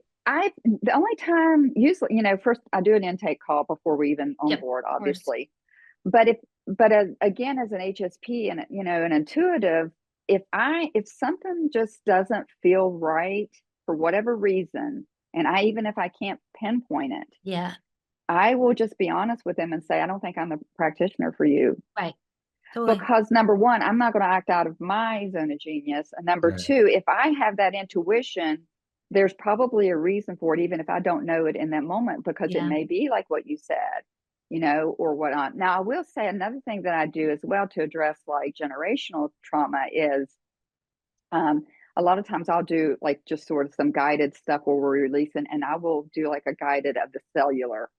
The only time usually, first I do an intake call before we even on Yep, board, of course. obviously. But again, as an HSP and, an intuitive, if something just doesn't feel right for whatever reason, and even if I can't pinpoint it, Yeah, I will just be honest with them and say, I don't think I'm the practitioner for you. right. Totally. Because number one, I'm not going to act out of my zone of genius. And number Right. two, if I have that intuition, there's probably a reason for it, even if I don't know it in that moment, because it Yeah. may be like what you said, or whatnot. Now, I will say another thing that I do as well to address like generational trauma is a lot of times I'll do like just sort of some guided stuff where we're releasing, and I will do like a guided of the cellular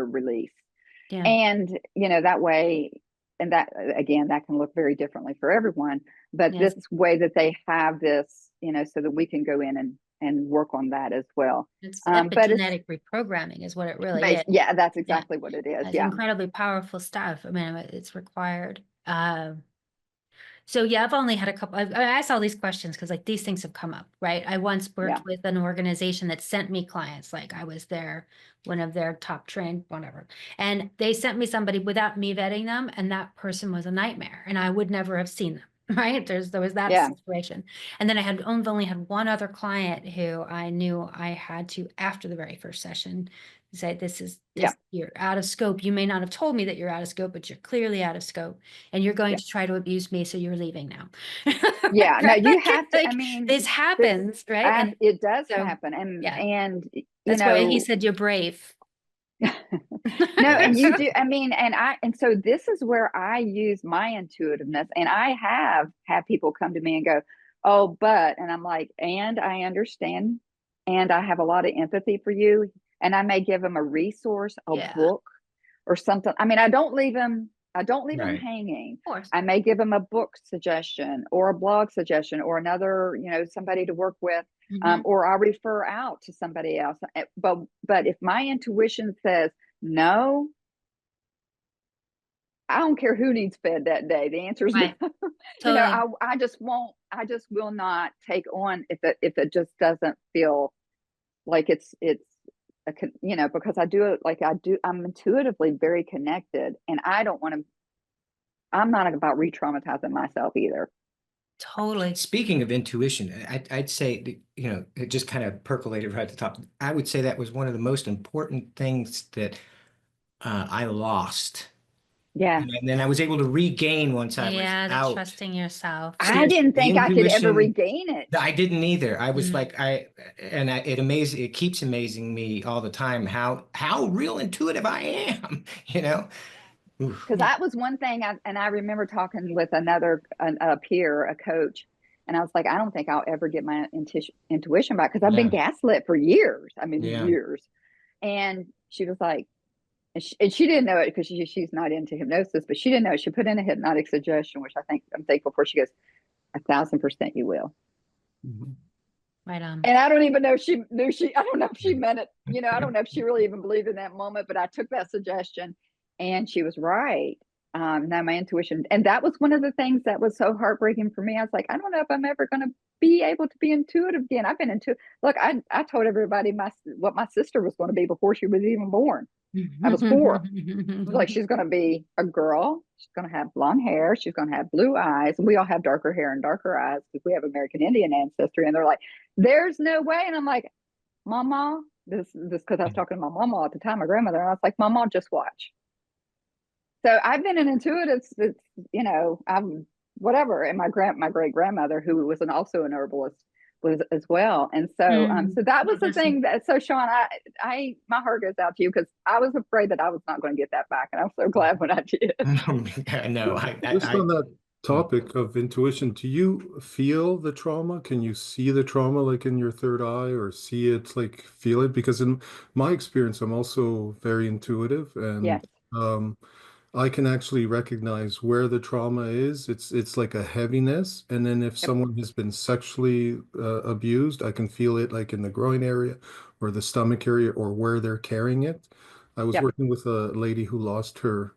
release. Yeah. And, that way, and that again, that can look very differently for everyone, but Yes. this way that they have this, so that we can go in and work on that as well. It's But it's epigenetic reprogramming is what it really is. yeah, that's exactly what it is. It's Yeah. incredibly powerful stuff. I mean, it's required. So yeah, I've only had a couple. I asked all these questions because like these things have come up, right? I once worked with an organization that sent me clients. Like I was one of their top trained, whatever, and they sent me somebody without me vetting them, and that person was a nightmare, and I would never have seen them. Right? There was that Yeah. situation, and then I had only had one other client who I knew I had to after the very first session say, you're out of scope. You may not have told me that you're out of scope, but you're clearly out of scope, and you're going to try to abuse me, so you're leaving now. Yeah. No, you Right? have to. Like, I mean, this happens, right? And it does so, happen, yeah. and that's why he said you're brave. No, and you do. I mean, and so this is where I use my intuitiveness, and I have had people come to me and go, "Oh, but," and I'm like, "And I understand, and I have a lot of empathy for you," and I may give them a resource, a Yeah. book, or something. I mean, I don't leave them. I don't leave them Right. hanging. Of course. I may give them a book suggestion or a blog suggestion or another, somebody to work with, Mhm. or I'll refer out to somebody else. But if my intuition says no, I don't care who needs fed that day. The answer is no. Right. Totally. I just won't. I just will not take on if it just doesn't feel like it's because I do it like I do. I'm intuitively very connected, and I don't want to. I'm not about re-traumatizing myself either. Totally. Speaking of intuition, I'd say that, it just kind of percolated right at the top. I would say that was one of the most important things that I lost. Yeah. And then I was able to regain once I was Yeah, the out. trusting yourself. I Seriously, didn't the think I could ever intuition, regain it. I didn't either. I was Mm. like, it keeps amazing me all the time how real intuitive I am, Oof. Because Yeah. that was one thing, I remember talking with a peer, a coach, and I was like, I don't think I'll ever get my intuition back because I've been Yeah, gaslit for years. I mean, yeah. years. And she was like, and she didn't know it because she's not into hypnosis, but she didn't know it. She put in a hypnotic suggestion, which I'm thankful for. She goes, 1,000% you will. Mhm. Right on. And I don't even know if she knew I don't know if she meant it. I don't know if she really even believed in that moment, but I took that suggestion and she was right. Now my intuition, and that was one of the things that was so heartbreaking for me. I was like, I don't know if I'm ever going to be able to be intuitive again. I've been look, I told everybody what my sister was going to be before she was even born. I was 4. I was like, she's going to be a girl. She's going to have long hair. She's going to have blue eyes. And we all have darker hair and darker eyes because we have American Indian ancestry. And they're like, there's no way. And I'm like, Mama, this because I was talking to my mama at the time, my grandmother, and I was like, Mama, just watch. So I've been an intuitive since, I'm whatever. And my great grandmother, who was also an herbalist, was as well. And so, so that was the thing that, so Sean, my heart goes out to you because I was afraid that I was not going to get that back. And I'm so glad when I did. No, Just on that Hmm. topic of intuition, do you feel the trauma? Can you see the trauma like in your third eye or see it, like feel it? Because in my experience, I'm also very intuitive Yes. and I can actually recognize where the trauma is. It's like a heaviness, and then if Yep. someone has been sexually abused, I can feel it like in the groin area or the stomach area or where they're carrying it. I was Yep. working with a lady who lost her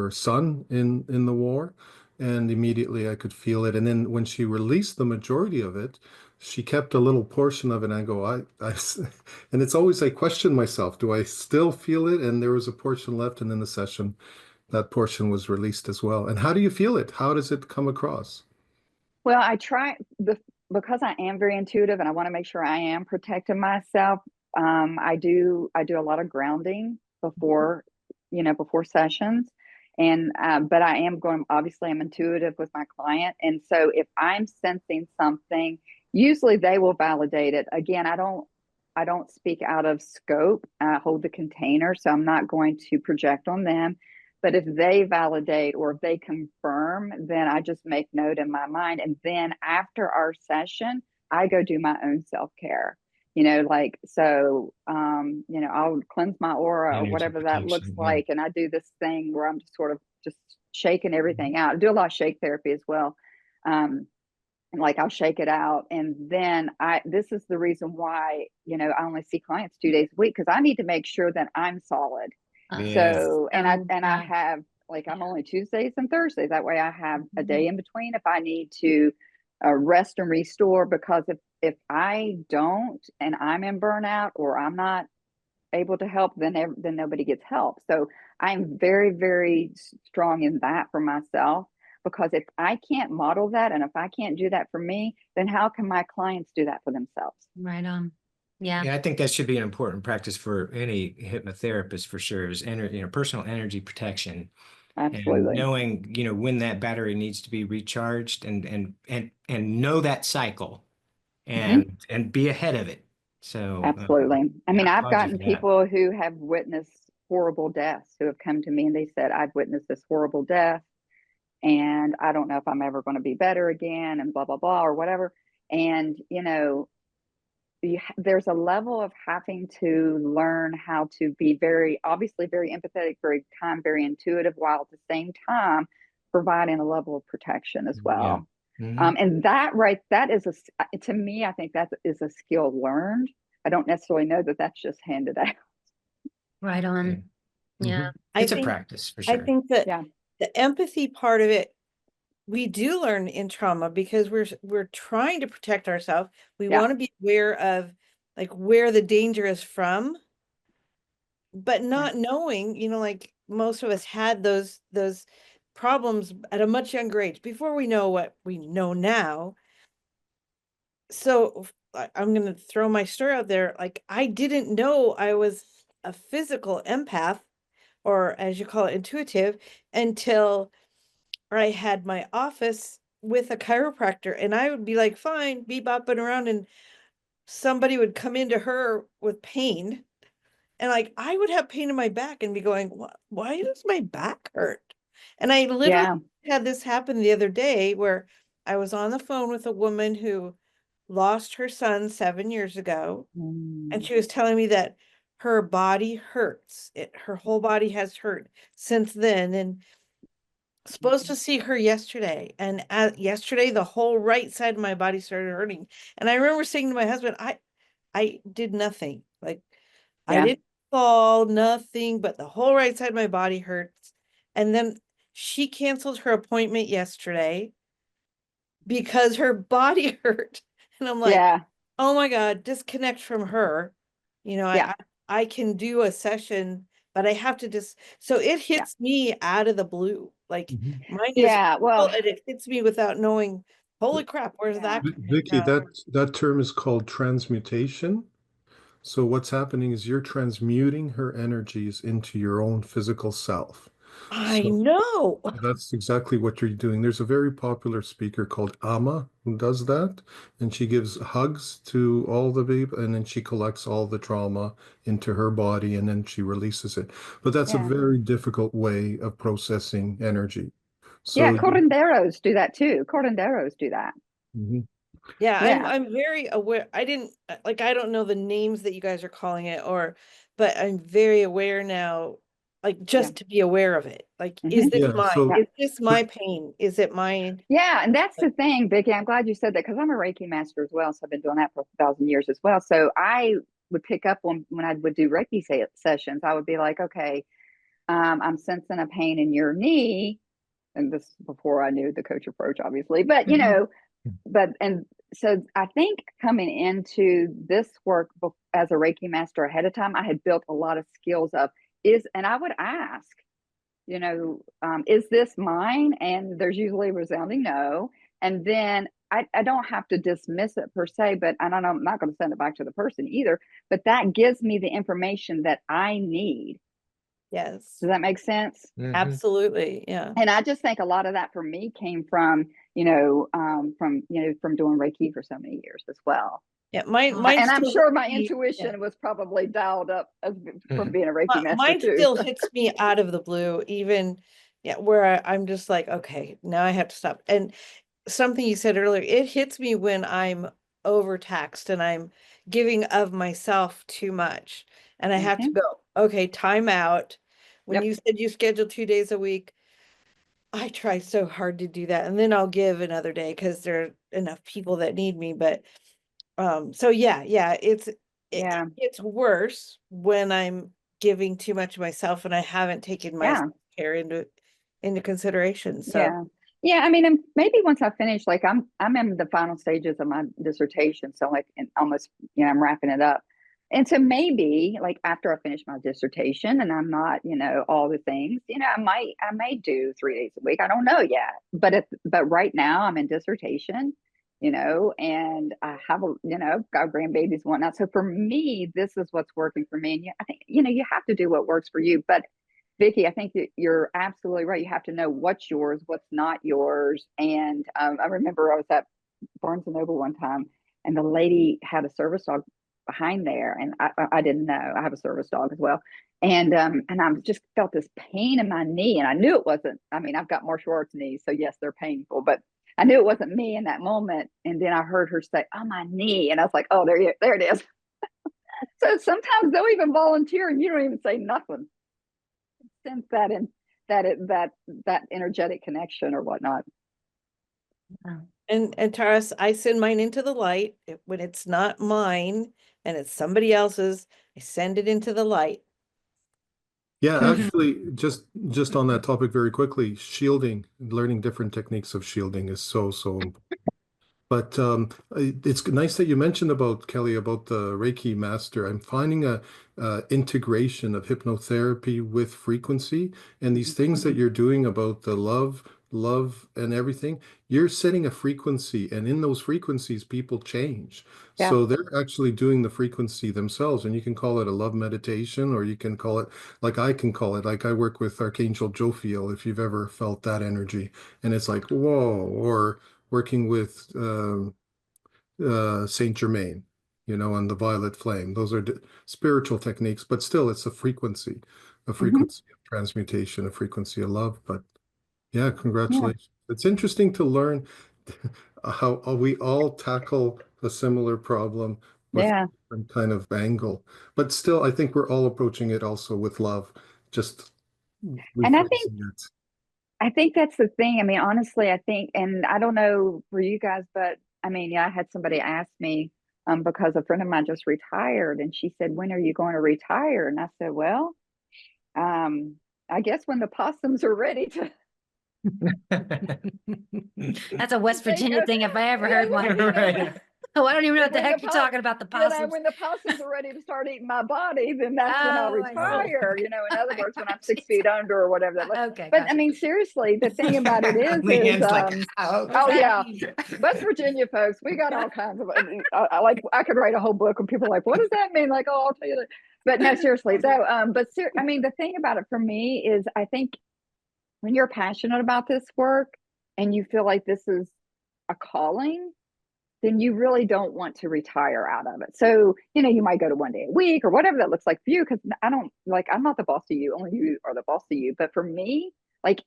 son in the war, and immediately I could feel it. And then when she released the majority of it, she kept a little portion of it. And I go, and it's always I question myself, do I still feel it? And there was a portion left, and in the session that portion was released as well. And how do you feel it? How does it come across? Well, I try because I am very intuitive and I want to make sure I am protecting myself. I do a lot of grounding before sessions, and but I am going. Obviously, I'm intuitive with my client, and so if I'm sensing something, usually they will validate it. Again, I don't speak out of scope. I hold the container, so I'm not going to project on them. But if they validate or if they confirm, then I just make note in my mind. And then after our session, I go do my own self care. I'll cleanse my aura or Energy whatever that looks protection. Yeah. like. And I do this thing where I'm just sort of just shaking everything out. I do a lot of shake therapy as well. And like I'll shake it out. And then this is the reason why, I only see clients 2 days a week because I need to make sure that I'm solid. Yeah. So, and I yeah. have I'm only Tuesdays and Thursdays. That way I have a day in between if I need to rest and restore. Because if I don't and I'm in burnout or I'm not able to help, then nobody gets help. So I'm very, very strong in that for myself. Because if I can't model that and if I can't do that for me, then how can my clients do that for themselves? Right on. Yeah. Yeah, I think that should be an important practice for any hypnotherapist for sure is personal energy protection and Absolutely. knowing, when that battery needs to be recharged and know that cycle Hmm. and be ahead of it. So Absolutely. I yeah, I mean, I've applaud you gotten for that. people who have witnessed horrible deaths who have come to me and they said, I've witnessed this horrible death and I don't know if I'm ever going to be better again and blah, blah, blah, or whatever. And, you know, there's a level of having to learn how to be obviously very empathetic, very kind, very intuitive, while at the same time providing a level of protection as Yeah. well. And that is to me, I think that is a skill learned. I don't necessarily know that that's just handed out. Right on. Yeah. It's a practice for sure. I think that Yeah. the empathy part of it, we do learn in trauma because we're trying to protect ourselves. We Yeah. want to be aware of like where the danger is from, but not knowing, you know, like most of us had those problems at a much younger age before we know what we know now. So I'm going to throw my story out there. Like, I didn't know I was a physical empath, or as you call it, intuitive, until I had my office with a chiropractor, and I would be like, fine, be bopping around, and somebody would come into her with pain. And like, I would have pain in my back and be going, why does my back hurt? And I literally had this happen the other day where I was on the phone with a woman who lost her son 7 years ago. And she was telling me that her body hurts. Her whole body has hurt since then. And supposed to see her yesterday. And yesterday, the whole right side of my body started hurting. And I remember saying to my husband, I did nothing. Like, I didn't fall, nothing, but the whole right side of my body hurts. And then she canceled her appointment yesterday because her body hurt. And I'm like, oh my God, disconnect from her. You know, I can do a session, but I have to so it hits me out of the blue. Like mine is, well, and it hits me without knowing, holy crap, where's that coming Vicky, from? that term is called transmutation. So what's happening is you're transmuting her energies into your own physical self. I So know. that's exactly what you're doing. There's a very popular speaker called Amma who does that, and she gives hugs to all the people, and then she collects all the trauma into her body, and then she releases it. But that's a very difficult way of processing energy. So curanderos do that too. Curanderos do that. Yeah, I'm very aware. I don't know the names that you guys are calling it, but I'm very aware now, like just to be aware of it. Like, is this mine? Is this my pain? Is it mine? Yeah, and that's the thing, Vicki. I'm glad you said that because I'm a Reiki master as well. So I've been doing that for 1,000 years as well. So I would pick up when I would do Reiki sessions, I would be like, okay, I'm sensing a pain in your knee. And this is before I knew the coach approach, obviously, but you know, and so I think coming into this work as a Reiki master ahead of time, I had built a lot of skills and I would ask, you know, is this mine? And there's usually a resounding no. And then I don't have to dismiss it per se, but I'm not going to send it back to the person either, but that gives me the information that I need. Yes. Does that make sense? Absolutely. Yeah. And I just think a lot of that for me came from, from doing Reiki for so many years as well. Yeah. Mine and I'm sure my intuition was probably dialed up from being a Reiki master mine too. Still hits me out of the blue, even where I'm just like, okay, now I have to stop. And something you said earlier, it hits me when I'm overtaxed and I'm giving of myself too much. And I have to go, okay, time out. When you said you schedule 2 days a week, I try so hard to do that. And then I'll give another day because there are enough people that need me. But so it's worse when I'm giving too much of myself and I haven't taken my care into consideration. So I mean, and maybe once I finish, like I'm in the final stages of my dissertation, so like almost, I'm wrapping it up. And so maybe like after I finish my dissertation and I'm not, all the things, I may do 3 days a week. I don't know yet, but right now I'm in dissertation, and I have got grandbabies and whatnot. So for me, this is what's working for me. And I think, you have to do what works for you. But Vicki, I think you're absolutely right. You have to know what's yours, what's not yours. And I remember I was at Barnes and Noble one time, and the lady had a service dog behind there, and I didn't know. I have a service dog as well. And I just felt this pain in my knee, and I knew it wasn't. I mean, I've got martial arts knees, so yes, they're painful, but I knew it wasn't me in that moment. And then I heard her say, "Oh, my knee," and I was like, "Oh, there it is." So sometimes they'll even volunteer, and you don't even say nothing. Sense that in that energetic connection or whatnot. And Taras, I send mine into the light. When it's not mine and it's somebody else's, I send it into the light. Yeah, actually, just on that topic very quickly, shielding, learning different techniques of shielding is so important. But it's nice that you mentioned about Kelly about the Reiki master. I'm finding a integration of hypnotherapy with frequency, and these things that you're doing about the love and everything. You're setting a frequency, and in those frequencies, people change. Yeah. So they're actually doing the frequency themselves, and you can call it a love meditation, or you can call it like I can call it. Like I work with Archangel Jophiel, if you've ever felt that energy, and it's like whoa, or working with Saint Germain, and the violet flame. Those are spiritual techniques, but still, it's a frequency of transmutation, a frequency of love. But yeah, congratulations. It's interesting to learn how we all tackle a similar problem with Yeah. different kind of angle. But still, I think we're all approaching it also with love, just And rephrasing it. I think that's the thing. I mean, honestly, I think, and I don't know for you guys, but I mean, yeah, I had somebody ask me because a friend of mine just retired, and she said, "When are you going to retire?" And I said, "Well, I guess when the possums are ready to." That's a West Virginia thing if I ever heard one. Right. Oh, I don't even know what the When heck you're talking about, the possums. when the possums are ready to start eating my body, then that's when I'll Oh, I see. retire. In other words, when I'm 6 Jeez. feet under or whatever that looks. Okay, But gotcha. I mean, seriously, the thing about it is Leanne's like, oh, What does oh that yeah, mean? West Virginia folks, we got all kinds of. I could write a whole book, and people are like, "What does that mean?" Like, oh, I'll tell you that. But no, seriously, though. I mean, the thing about it for me is, I think when you're passionate about this work and you feel like this is a calling, then you really don't want to retire out of it. So, you might go to 1 day a week or whatever that looks like for you. Cause I'm not the boss of you, only you are the boss of you. But for me, like,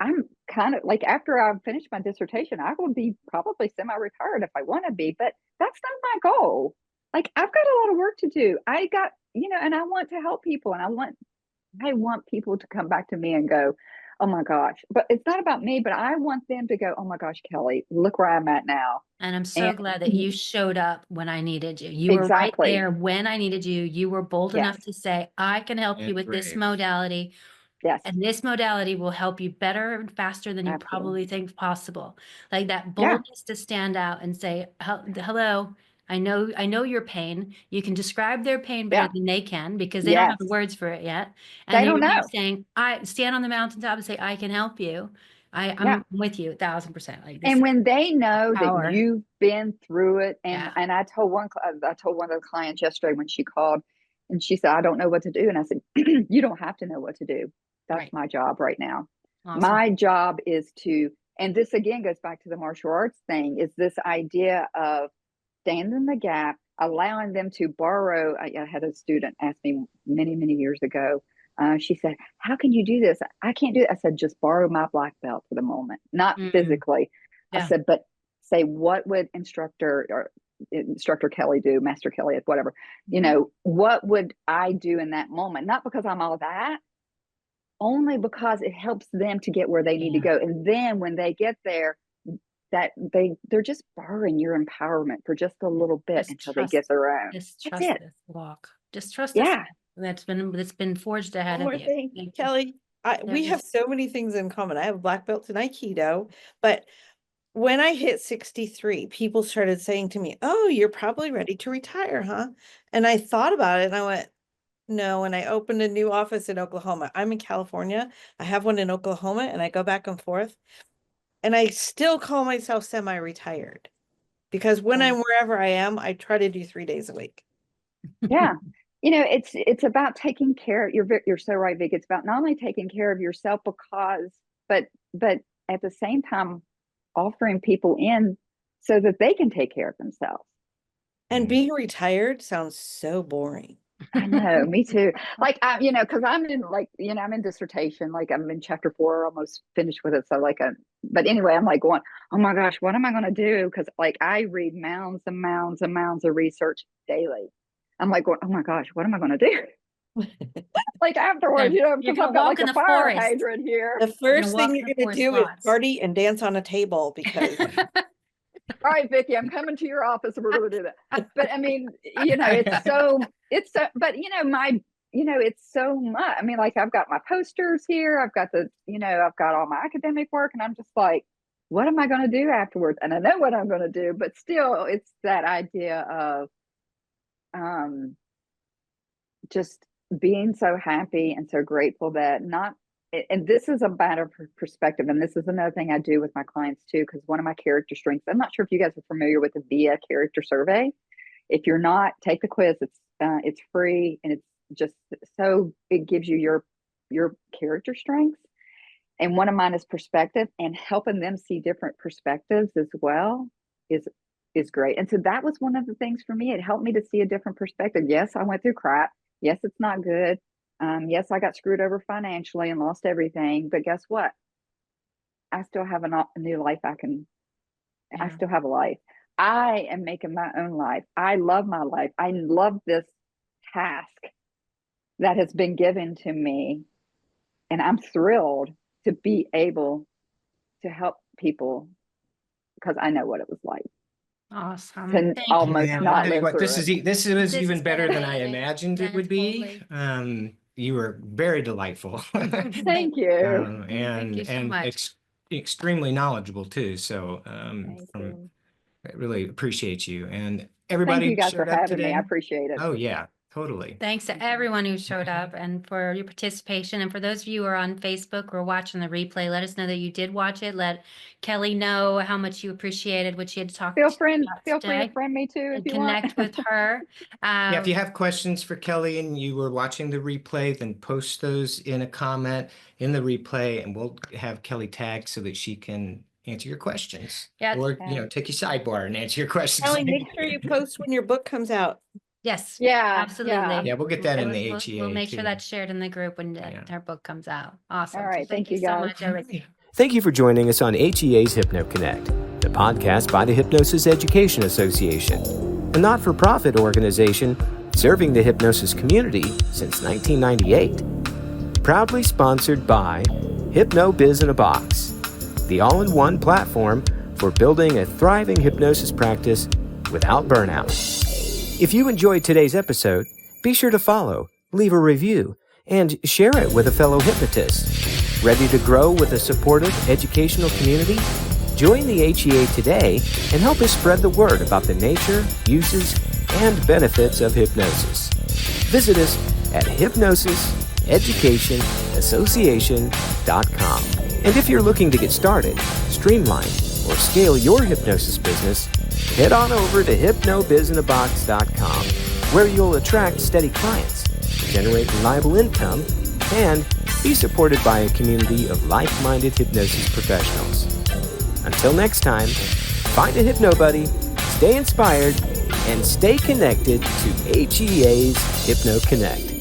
I'm kind of like, after I've finished my dissertation, I will be probably semi-retired if I want to be, but that's not my goal. Like, I've got a lot of work to do. And I want to help people, and I want people to come back to me and go, "Oh my gosh." But it's not about me, but I want them to go, "Oh my gosh, Kelly, look where I'm at now." And I'm so And glad that you showed up when I needed you. You were right exactly. there when I needed you. You were bold enough Yes. to say, I can help you And with this brave. modality. Yes. And this modality will help you better and faster than you Absolutely. probably think possible. Like that Yeah. boldness to stand out and say, hello, I know your pain. You can describe their pain better Yeah. than they can because they don't have the Yes. words for it yet. They And don't you're there know. saying, I stand on the mountaintop and say, I can help you. Yeah. I'm with you 1,000%. Like this And when they know that power. you've been through it, and Yeah. I told one of the clients yesterday when she called, and she said, "I don't know what to do." And I said, "You don't have to know what to do. That's Right. my job right now. Awesome. My job is to," and this again goes back to the martial arts thing, is this idea of standing in the gap, allowing them to borrow. I had a student ask me many, many years ago. She said, "How can you do this?" "I can't do it." I said, "Just borrow my black belt for the moment, not physically." I Yeah. said, "But say, what would instructor Kelly do, Master Kelly, whatever, what would I do in that moment? Not because I'm all that, only because it helps them to get where they need to go. And then when they get there, that they're just borrowing your empowerment for just a little bit Just until they get their own." Just That's trust it. this walk. Just trust this. Yeah. That's been forged ahead One of more you. thing, Thank you. Kelly, we There have is. so many things in common. I have a black belt in Aikido, but when I hit 63, people started saying to me, "Oh, you're probably ready to retire, huh?" And I thought about it and I went, no. And I opened a new office in Oklahoma. I'm in California. I have one in Oklahoma and I go back and forth. And I still call myself semi-retired because when Yeah. I'm wherever I am, I try to do 3 days a week. Yeah. It's about taking care. You're so right, Vic. It's about not only taking care of yourself but at the same time offering people in so that they can take care of themselves. And being retired sounds so boring. I know, me too. Like, because I'm in I'm in dissertation, like I'm in chapter 4, almost finished with it. So but anyway, I'm like going, oh my gosh, what am I going to do? Because like I read mounds and mounds and mounds of research daily. I'm like going, oh my gosh, what am I going to do? Like afterwards, You're because gonna I've got walk like in a the fire forest. hydrant here. The first walk thing in you're the going to forest do is spots. party and dance on a table because All right, Vicky, I'm coming to your office and we're going to do that. But I mean, it's so, but it's so much. I mean, like I've got my posters here. I've got I've got all my academic work, and I'm just like, what am I going to do afterwards? And I know what I'm going to do, but still, it's that idea of just being so happy and so grateful that and this is a matter of perspective. And this is another thing I do with my clients too, because one of my character strengths, I'm not sure if you guys are familiar with the VIA character survey. If you're not, take the quiz. It's free, and it's just so it gives you your character strengths. And one of mine is perspective, and helping them see different perspectives as well is great. And so that was one of the things for me. It helped me to see a different perspective. Yes, I went through crap. Yes, it's not good. Yes, I got screwed over financially and lost everything. But guess what? I still have a new life. I still have a life. I am making my own life. I love my life. I love this task that has been given to me. And I'm thrilled to be able to help people because I know what it was like Awesome. to Thank almost you. I'll not tell you live what, through this it. is This even is better than I amazing. imagined it Yeah, would be. You were very delightful. Thank you. Thank you so And much. extremely knowledgeable too. So Thank you. I really appreciate you and Thank everybody you who guys for showed up having me. I today. appreciate it. Oh yeah, totally. Thanks to everyone who showed up and for your participation. And for those of you who are on Facebook or watching the replay, let us know that you did watch it. Let Kelly know how much you appreciated what she had talked Feel about free today to friend me too if and you want. connect with her. Yeah, if you have questions for Kelly and you were watching the replay, then post those in a comment in the replay, and we'll have Kelly tagged so that she can answer your questions. Yeah. Or, Yeah. take your sidebar and answer your questions. Kelly, make sure you post when your book comes out. Yes, Yeah. absolutely. Yeah, we'll get that in the We'll HEA make sure too. that's shared in the group when Yeah. her book comes out. Awesome. All right. So thank Thank you so guys. much, everybody. Thank you for joining us on HEA's HypnoConnect, the podcast by the Hypnosis Education Association, a not-for-profit organization serving the hypnosis community since 1998. Proudly sponsored by HypnoBiz in a Box, the all-in-one platform for building a thriving hypnosis practice without burnout. If you enjoyed today's episode, be sure to follow, leave a review, and share it with a fellow hypnotist. Ready to grow with a supportive educational community? Join the HEA today and help us spread the word about the nature, uses, and benefits of hypnosis. Visit us at hypnosiseducationassociation.com. And if you're looking to get started, streamline, or scale your hypnosis business, head on over to hypnobizinabox.com, where you'll attract steady clients, generate reliable income, and be supported by a community of like-minded hypnosis professionals. Until next time, find a hypno buddy, stay inspired, and stay connected to HEA's HypnoConnect.